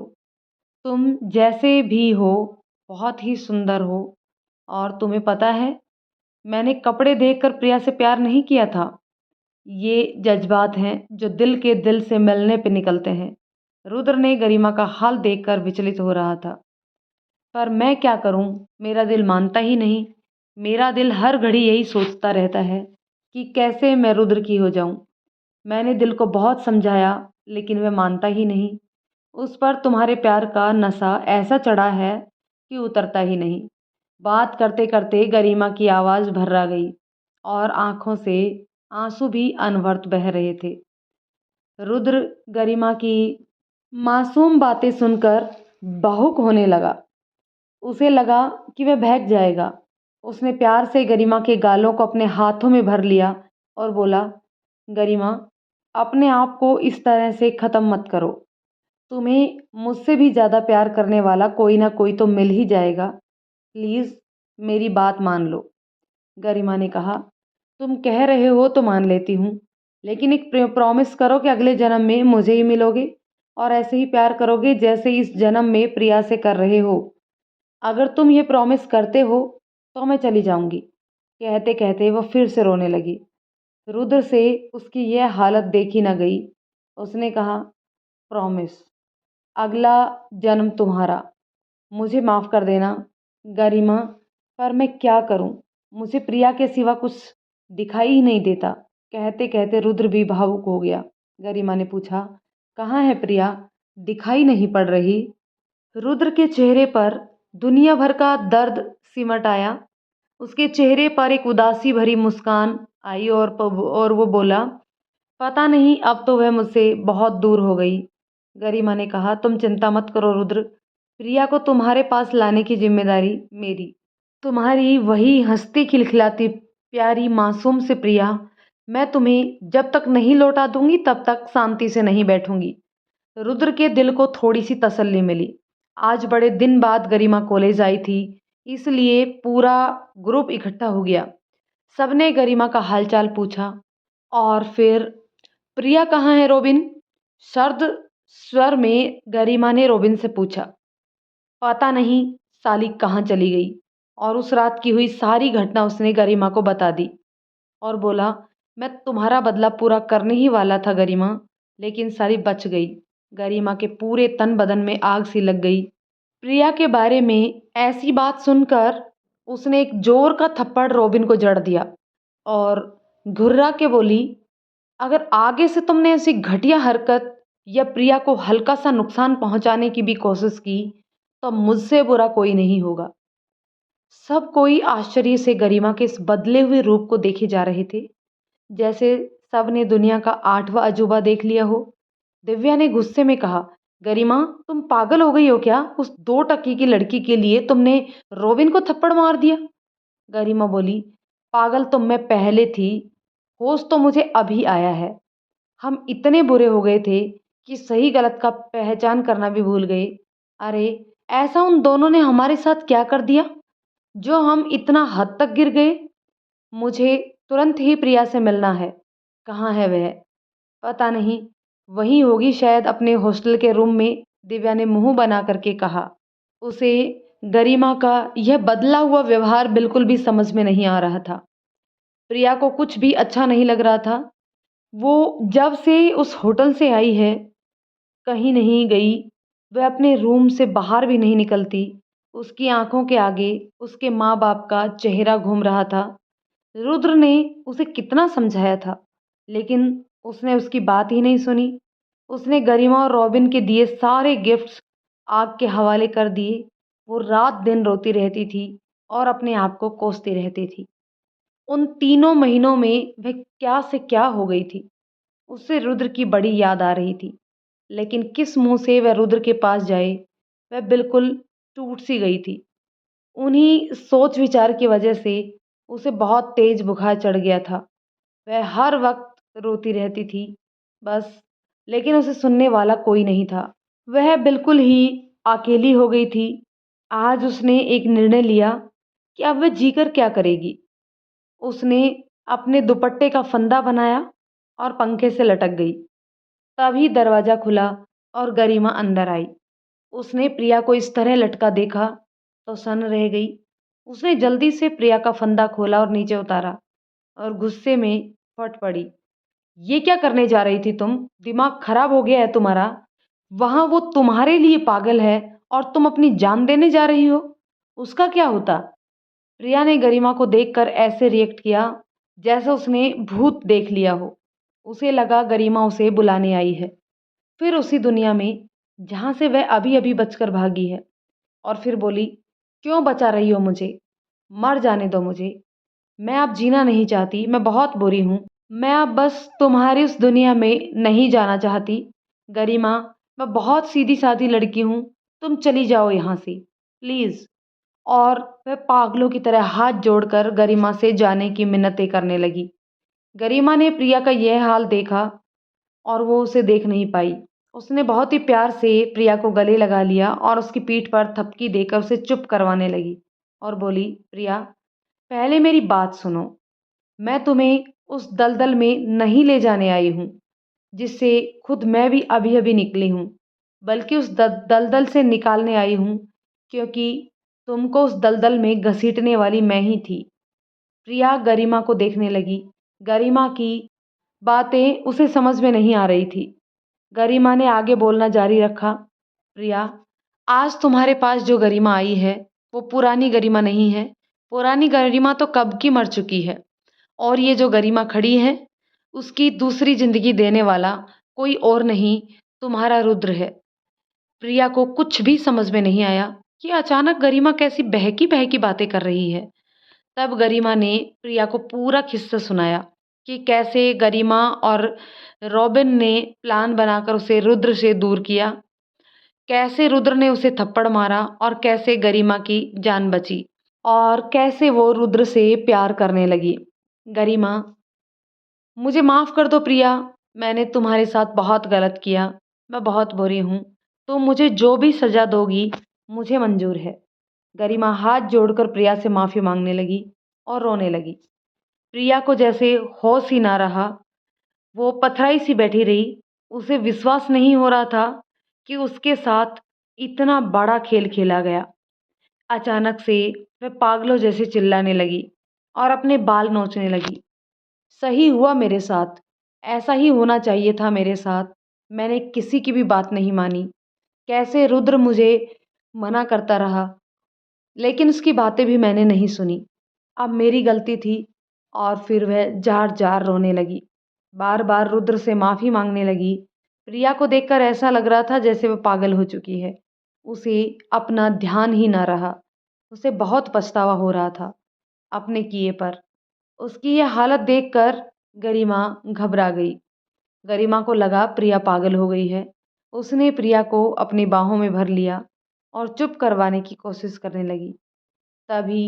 तुम जैसे भी हो बहुत ही सुंदर हो और तुम्हें पता है, मैंने कपड़े देखकर प्रिया से प्यार नहीं किया था। ये जज्बात हैं जो दिल के दिल से मिलने पे निकलते हैं। रुद्र ने गरिमा का हाल देखकर विचलित हो रहा था। पर मैं क्या करूं, मेरा दिल मानता ही नहीं। मेरा दिल हर घड़ी यही सोचता रहता है कि कैसे मैं रुद्र की हो जाऊं। मैंने दिल को बहुत समझाया लेकिन वह मानता ही नहीं। उस पर तुम्हारे प्यार का नशा ऐसा चढ़ा है कि उतरता ही नहीं। बात करते करते गरिमा की आवाज़ भर्रा गई और आंखों से आंसू भी अनवरत बह रहे थे। रुद्र गरिमा की मासूम बातें सुनकर भावुक होने लगा। उसे लगा कि वह बहक जाएगा। उसने प्यार से गरिमा के गालों को अपने हाथों में भर लिया और बोला, गरिमा, अपने आप को इस तरह से ख़त्म मत करो। तुम्हें मुझसे भी ज़्यादा प्यार करने वाला कोई ना कोई तो मिल ही जाएगा। प्लीज़ मेरी बात मान लो। गरिमा ने कहा, तुम कह रहे हो तो मान लेती हूँ, लेकिन एक प्रॉमिस करो कि अगले जन्म में मुझे ही मिलोगे और ऐसे ही प्यार करोगे जैसे इस जन्म में प्रिया से कर रहे हो। अगर तुम ये प्रॉमिस करते हो तो मैं चली जाऊंगी। कहते कहते वह फिर से रोने लगी। रुद्र से उसकी यह हालत देखी न गई। उसने कहा, प्रॉमिस, अगला जन्म तुम्हारा। मुझे माफ़ कर देना गरिमा, पर मैं क्या करूं? मुझे प्रिया के सिवा कुछ दिखाई ही नहीं देता। कहते कहते रुद्र भी भावुक हो गया। गरिमा ने पूछा, कहाँ है प्रिया? दिखाई नहीं पड़ रही। रुद्र के चेहरे पर दुनिया भर का दर्द सिमट आया। उसके चेहरे पर एक उदासी भरी मुस्कान आई और वो बोला, पता नहीं, अब तो वह मुझसे बहुत दूर हो गई। गरिमा ने कहा, तुम चिंता मत करो रुद्र, प्रिया को तुम्हारे पास लाने की जिम्मेदारी मेरी। तुम्हारी वही हंसती खिलखिलाती प्यारी मासूम से प्रिया मैं तुम्हें जब तक नहीं लौटा दूंगी तब तक शांति से नहीं बैठूंगी। रुद्र के दिल को थोड़ी सी तसल्ली मिली। आज बड़े दिन बाद गरिमा कॉलेज आई थी, इसलिए पूरा ग्रुप इकट्ठा हो गया। सबने गरिमा का हालचाल पूछा और फिर, प्रिया कहाँ है रोबिन? सर्द स्वर में गरिमा ने रोबिन से पूछा। पता नहीं साली कहाँ चली गई। और उस रात की हुई सारी घटना उसने गरिमा को बता दी और बोला, मैं तुम्हारा बदला पूरा करने ही वाला था गरिमा, लेकिन साली बच गई। गरिमा के पूरे तन बदन में आग सी लग गई। प्रिया के बारे में ऐसी बात सुनकर उसने एक जोर का थप्पड़ रोबिन को जड़ दिया और घुर्रा के बोली, अगर आगे से तुमने ऐसी घटिया हरकत या प्रिया को हल्का सा नुकसान पहुंचाने की भी कोशिश की तो मुझसे बुरा कोई नहीं होगा। सब कोई आश्चर्य से गरिमा के इस बदले हुए रूप को देखे जा रहे थे, जैसे सबने दुनिया का 8वां अजूबा देख लिया हो। दिव्या ने गुस्से में कहा, गरिमा तुम पागल हो गई हो क्या? उस 2 टके की लड़की के लिए तुमने रोबिन को थप्पड़ मार दिया। गरिमा बोली, पागल तो मैं पहले थी, होश तो मुझे अभी आया है। हम इतने बुरे हो गए थे कि सही गलत का पहचान करना भी भूल गए। अरे ऐसा उन दोनों ने हमारे साथ क्या कर दिया जो हम इतना हद तक गिर गए? मुझे तुरंत ही प्रिया से मिलना है। कहाँ है वह? पता नहीं, वहीं होगी शायद अपने हॉस्टल के रूम में, दिव्या ने मुंह बना करके कहा। उसे गरिमा का यह बदला हुआ व्यवहार बिल्कुल भी समझ में नहीं आ रहा था। प्रिया को कुछ भी अच्छा नहीं लग रहा था। वो जब से उस होटल से आई है, कहीं नहीं गई, वह अपने रूम से बाहर भी नहीं निकलती। उसकी आंखों के आगे उसके माँ बाप का चेहरा घूम रहा था। रुद्र ने उसे कितना समझाया था, लेकिन उसने उसकी बात ही नहीं सुनी। उसने गरिमा और रॉबिन के दिए सारे गिफ्ट्स आग के हवाले कर दिए। वो रात दिन रोती रहती थी और अपने आप को कोसती रहती थी। उन 3 महीनों में वह क्या से क्या हो गई थी। उसे रुद्र की बड़ी याद आ रही थी, लेकिन किस मुंह से वह रुद्र के पास जाए? वह बिल्कुल टूट सी गई थी। उन्हीं सोच विचार की वजह से उसे बहुत तेज बुखार चढ़ गया था। वह हर वक्त रोती रहती थी बस, लेकिन उसे सुनने वाला कोई नहीं था। वह बिल्कुल ही अकेली हो गई थी। आज उसने एक निर्णय लिया कि अब वह जीकर क्या करेगी। उसने अपने दुपट्टे का फंदा बनाया और पंखे से लटक गई। तभी दरवाजा खुला और गरिमा अंदर आई। उसने प्रिया को इस तरह लटका देखा तो सन्न रह गई। उसने जल्दी से प्रिया का फंदा खोला और नीचे उतारा और गुस्से में फट पड़ी। ये क्या करने जा रही थी तुम? दिमाग खराब हो गया है तुम्हारा? वहां वो तुम्हारे लिए पागल है और तुम अपनी जान देने जा रही हो। उसका क्या होता? प्रिया ने गरिमा को देखकर ऐसे रिएक्ट किया जैसे उसने भूत देख लिया हो। उसे लगा गरिमा उसे बुलाने आई है, फिर उसी दुनिया में जहां से वह अभी अभी बचकर भागी है। और फिर बोली, क्यों बचा रही हो मुझे? मर जाने दो मुझे। मैं अब जीना नहीं चाहती, मैं बहुत बुरी हूँ। मैं अब बस तुम्हारी उस दुनिया में नहीं जाना चाहती। गरिमा, मैं बहुत सीधी सादी लड़की हूँ, तुम चली जाओ यहाँ से प्लीज। और वह पागलों की तरह हाथ जोड़कर गरिमा से जाने की मिन्नतें करने लगी। गरिमा ने प्रिया का यह हाल देखा और वो उसे देख नहीं पाई। उसने बहुत ही प्यार से प्रिया को गले लगा लिया और उसकी पीठ पर थपकी देकर उसे चुप करवाने लगी और बोली, प्रिया पहले मेरी बात सुनो। मैं तुम्हें उस दलदल में नहीं ले जाने आई हूँ जिससे खुद मैं भी अभी अभी निकली हूँ, बल्कि उस दलदल से निकालने आई हूँ, क्योंकि तुमको उस दलदल में घसीटने वाली मैं ही थी। प्रिया गरिमा को देखने लगी। गरिमा की बातें उसे समझ में नहीं आ रही थी। गरिमा ने आगे बोलना जारी रखा, प्रिया आज तुम्हारे पास जो गरिमा आई है वो पुरानी गरिमा नहीं है। पुरानी गरिमा तो कब की मर चुकी है और ये जो गरिमा खड़ी है उसकी दूसरी जिंदगी देने वाला कोई और नहीं, तुम्हारा रुद्र है। प्रिया को कुछ भी समझ में नहीं आया कि अचानक गरिमा कैसी बहकी बहकी बातें कर रही है। तब गरिमा ने प्रिया को पूरा किस्सा सुनाया कि कैसे गरिमा और रॉबिन ने प्लान बनाकर उसे रुद्र से दूर किया, कैसे रुद्र ने उसे थप्पड़ मारा और कैसे गरिमा की जान बची और कैसे वो रुद्र से प्यार करने लगी। गरिमा, मुझे माफ़ कर दो प्रिया, मैंने तुम्हारे साथ बहुत गलत किया। मैं बहुत बुरी हूँ। तुम मुझे जो भी सज़ा दोगी मुझे मंज़ूर है। गरिमा हाथ जोड़कर प्रिया से माफ़ी मांगने लगी और रोने लगी। प्रिया को जैसे होश ही ना रहा। वो पथराई सी बैठी रही। उसे विश्वास नहीं हो रहा था कि उसके साथ इतना बड़ा खेल खेला गया। अचानक से वह पागलों जैसे चिल्लाने लगी और अपने बाल नोचने लगी। सही हुआ मेरे साथ, ऐसा ही होना चाहिए था मेरे साथ। मैंने किसी की भी बात नहीं मानी। कैसे रुद्र मुझे मना करता रहा, लेकिन उसकी बातें भी मैंने नहीं सुनी। अब मेरी गलती थी। और फिर वह जार जार रोने लगी। बार बार रुद्र से माफ़ी मांगने लगी। प्रिया को देखकर ऐसा लग रहा था जैसे वह पागल हो चुकी है। उसे अपना ध्यान ही ना रहा। उसे बहुत पछतावा हो रहा था अपने किए पर। उसकी यह हालत देखकर गरिमा घबरा गई। गरिमा को लगा प्रिया पागल हो गई है। उसने प्रिया को अपनी बाहों में भर लिया और चुप करवाने की कोशिश करने लगी। तभी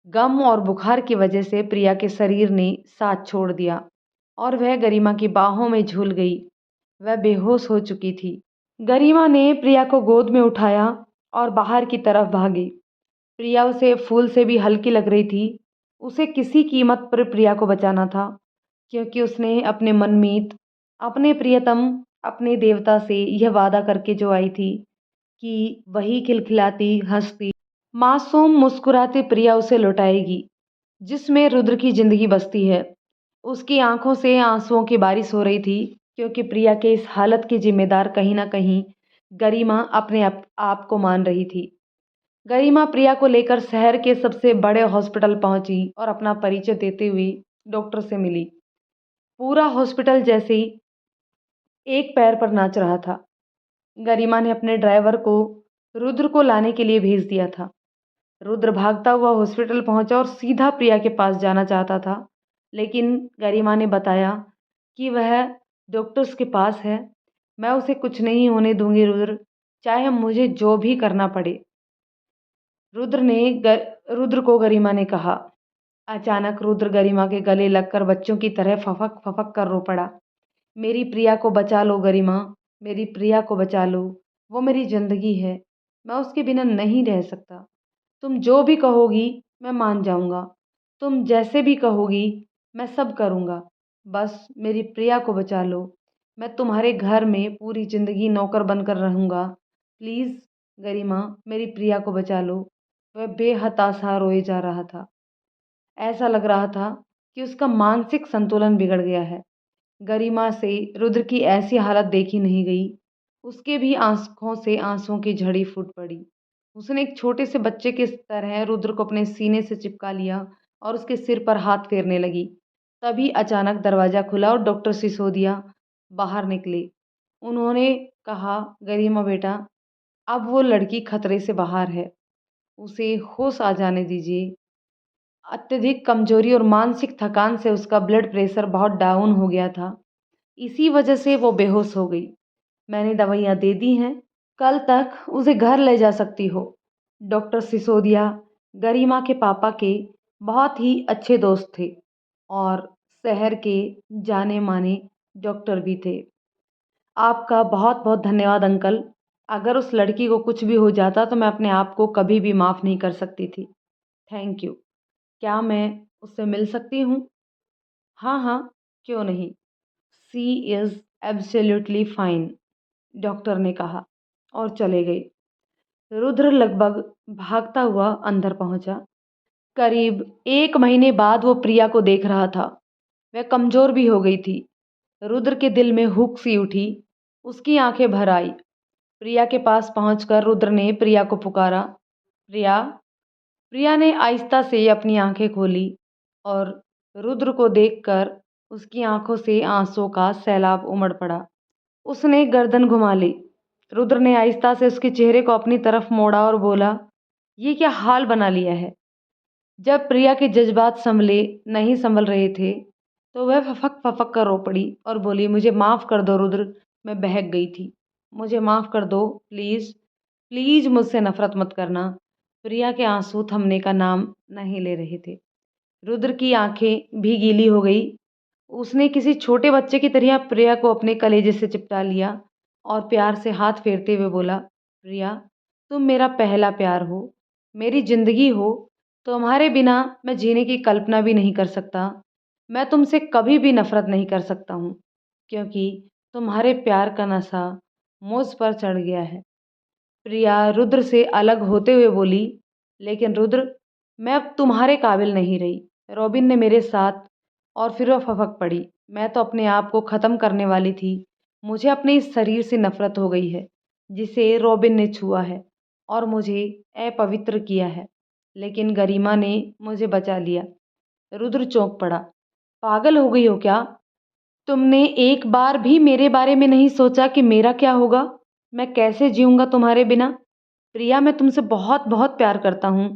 गम और बुखार की वजह से प्रिया के शरीर ने साथ छोड़ दिया और वह गरिमा की बाहों में झूल गई। वह बेहोश हो चुकी थी। गरिमा ने प्रिया को गोद में उठाया और बाहर की तरफ भागी। प्रिया उसे फूल से भी हल्की लग रही थी। उसे किसी कीमत पर प्रिया को बचाना था, क्योंकि उसने अपने मनमीत, अपने प्रियतम, अपने देवता से यह वादा करके जो आई थी कि वही खिलखिलाती, हंसती, मासूम मुस्कुराती प्रिया उसे लौटाएगी, जिसमें रुद्र की जिंदगी बसती है। उसकी आंखों से आंसुओं की बारिश हो रही थी, क्योंकि प्रिया के इस हालत की जिम्मेदार कहीं ना कहीं गरिमा अपने आप को मान रही थी। गरिमा प्रिया को लेकर शहर के सबसे बड़े हॉस्पिटल पहुंची और अपना परिचय देते हुए डॉक्टर से मिली। पूरा हॉस्पिटल जैसे एक पैर पर नाच रहा था। गरिमा ने अपने ड्राइवर को रुद्र को लाने के लिए भेज दिया था। रुद्र भागता हुआ हॉस्पिटल पहुंचा और सीधा प्रिया के पास जाना चाहता था, लेकिन गरिमा ने बताया कि वह डॉक्टर्स के पास है। मैं उसे कुछ नहीं होने दूंगी रुद्र, चाहे मुझे जो भी करना पड़े। रुद्र को गरिमा ने कहा। अचानक रुद्र गरिमा के गले लगकर बच्चों की तरह फफक फफक कर रो पड़ा। मेरी प्रिया को बचा लो गरिमा, मेरी प्रिया को बचा लो। वो मेरी जिंदगी है, मैं उसके बिना नहीं रह सकता। तुम जो भी कहोगी मैं मान जाऊंगा। तुम जैसे भी कहोगी मैं सब करूंगा। बस मेरी प्रिया को बचा लो। मैं तुम्हारे घर में पूरी जिंदगी नौकर बनकर रहूंगा। प्लीज गरिमा, मेरी प्रिया को बचा लो। वह बेहताशा रोए जा रहा था। ऐसा लग रहा था कि उसका मानसिक संतुलन बिगड़ गया है। गरिमा से रुद्र की ऐसी हालत देखी नहीं गई। उसके भी आंखों से आंसुओं की झड़ी फूट पड़ी। उसने एक छोटे से बच्चे की तरह रुद्र को अपने सीने से चिपका लिया और उसके सिर पर हाथ फेरने लगी। तभी अचानक दरवाजा खुला और डॉक्टर सिसोदिया बाहर निकले। उन्होंने कहा, गरिमा बेटा, अब वो लड़की खतरे से बाहर है। उसे होश आ जाने दीजिए। अत्यधिक कमजोरी और मानसिक थकान से उसका ब्लड प्रेशर बहुत डाउन हो गया था। इसी वजह से वो बेहोश हो गई। मैंने दवाइयाँ दे दी हैं, कल तक उसे घर ले जा सकती हो। डॉक्टर सिसोदिया गरिमा के पापा के बहुत ही अच्छे दोस्त थे और शहर के जाने माने डॉक्टर भी थे। आपका बहुत बहुत धन्यवाद अंकल। अगर उस लड़की को कुछ भी हो जाता तो मैं अपने आप को कभी भी माफ़ नहीं कर सकती थी। Thank you. क्या मैं उससे मिल सकती हूँ? हाँ हाँ, क्यों नहीं। सी इज़ एब्सोल्युटली फाइन, डॉक्टर ने कहा और चले गए। रुद्र लगभग भागता हुआ अंदर पहुंचा। करीब 1 महीने बाद वो प्रिया को देख रहा था। वह कमज़ोर भी हो गई थी। रुद्र के दिल में हुक सी उठी। उसकी आंखें भर आई। प्रिया के पास पहुंचकर रुद्र ने प्रिया को पुकारा। प्रिया। प्रिया ने आहिस्ता से अपनी आंखें खोली और रुद्र को देखकर उसकी आंखों से आंसुओं का सैलाब उमड़ पड़ा। उसने गर्दन घुमा ली। रुद्र ने आहिस्ता से उसके चेहरे को अपनी तरफ मोड़ा और बोला, ये क्या हाल बना लिया है? जब प्रिया के जज्बात नहीं संभल रहे थे, तो वह फफक फफक कर रो पड़ी और बोली, मुझे माफ़ कर दो रुद्र, मैं बहक गई थी। मुझे माफ़ कर दो, प्लीज़। प्लीज़ मुझसे नफरत मत करना। प्रिया के आंसू थमने का नाम नहीं ले रहे थे। रुद्र की आंखें भी गीली हो गई। उसने किसी छोटे बच्चे की तरह प्रिया को अपने कलेजे से चिपटा लिया और प्यार से हाथ फेरते हुए बोला, प्रिया, तुम मेरा पहला प्यार हो, मेरी ज़िंदगी हो। तुम्हारे बिना मैं जीने की कल्पना भी नहीं कर सकता। मैं तुमसे कभी भी नफ़रत नहीं कर सकता हूँ, क्योंकि तुम्हारे प्यार का नशा मुझ पर चढ़ गया है। प्रिया रुद्र से अलग होते हुए बोली, लेकिन रुद्र, मैं अब तुम्हारे काबिल नहीं रही। रॉबिन ने मेरे साथ। और फिर वह फपक पड़ी। मैं तो अपने आप को ख़त्म करने वाली थी। मुझे अपने इस शरीर से नफ़रत हो गई है, जिसे रॉबिन ने छुआ है और मुझे अपवित्र किया है। लेकिन गरिमा ने मुझे बचा लिया। रुद्र चौंक पड़ा। पागल हो गई हो क्या? तुमने एक बार भी मेरे बारे में नहीं सोचा कि मेरा क्या होगा, मैं कैसे जीऊँगा तुम्हारे बिना? प्रिया, मैं तुमसे बहुत बहुत प्यार करता हूँ।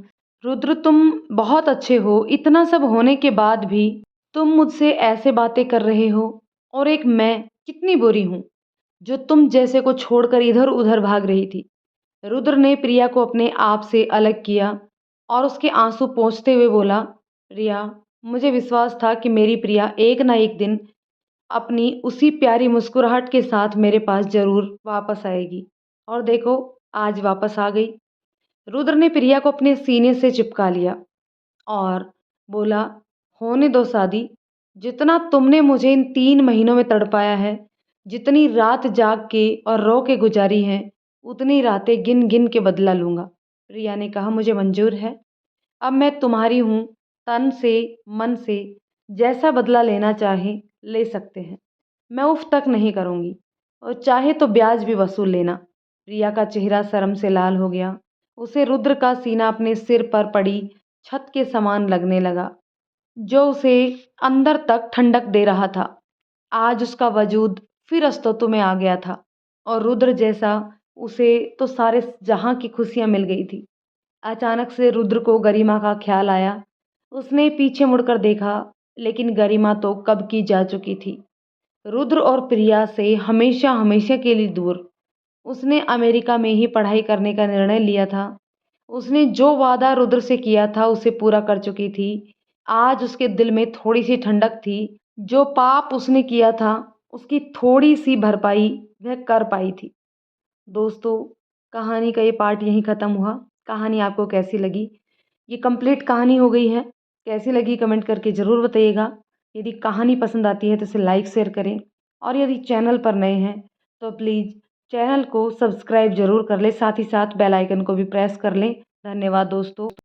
रुद्र, तुम बहुत अच्छे हो, इतना सब होने के बाद भी तुम मुझसे ऐसे बातें कर रहे हो। और एक मैं कितनी बुरी हूँ जो तुम जैसे को छोड़कर इधर उधर भाग रही थी। रुद्र ने प्रिया को अपने आप से अलग किया और उसके आंसू पोंछते हुए बोला, रिया, मुझे विश्वास था कि मेरी प्रिया एक ना एक दिन अपनी उसी प्यारी मुस्कुराहट के साथ मेरे पास जरूर वापस आएगी। और देखो, आज वापस आ गई। रुद्र ने प्रिया को अपने सीने से चिपका लिया और बोला, होने दो शादी। जितना तुमने मुझे इन 3 महीनों में तड़पाया है, जितनी रात जाग के और रो के गुजारी है, उतनी रातें गिन गिन के बदला लूंगा। प्रिया ने कहा, मुझे मंजूर है। अब मैं तुम्हारी हूँ, तन से मन से। जैसा बदला लेना चाहे ले सकते हैं। मैं उफ तक नहीं करूँगी और चाहे तो ब्याज भी वसूल लेना। प्रिया का चेहरा शर्म से लाल हो गया। उसे रुद्र का सीना अपने सिर पर पड़ी छत के समान लगने लगा, जो उसे अंदर तक ठंडक दे रहा था। आज उसका वजूद फिर अस्तित्व में आ गया था और रुद्र जैसा, उसे तो सारे जहां की खुशियां मिल गई थी। अचानक से रुद्र को गरिमा का ख्याल आया। उसने पीछे मुड़कर देखा, लेकिन गरिमा तो कब की जा चुकी थी, रुद्र और प्रिया से हमेशा हमेशा के लिए दूर। उसने अमेरिका में ही पढ़ाई करने का निर्णय लिया था। उसने जो वादा रुद्र से किया था उसे पूरा कर चुकी थी। आज उसके दिल में थोड़ी सी ठंडक थी। जो पाप उसने किया था उसकी थोड़ी सी भरपाई वह कर पाई थी। दोस्तों, कहानी का ये पार्ट यहीं ख़त्म हुआ। कहानी आपको कैसी लगी? ये कंप्लीट कहानी हो गई है। कैसी लगी कमेंट करके ज़रूर बताइएगा। यदि कहानी पसंद आती है तो इसे लाइक शेयर करें और यदि चैनल पर नए हैं तो प्लीज़ चैनल को सब्सक्राइब ज़रूर कर लें, साथ ही साथ बेल आइकन को भी प्रेस कर लें। धन्यवाद दोस्तों।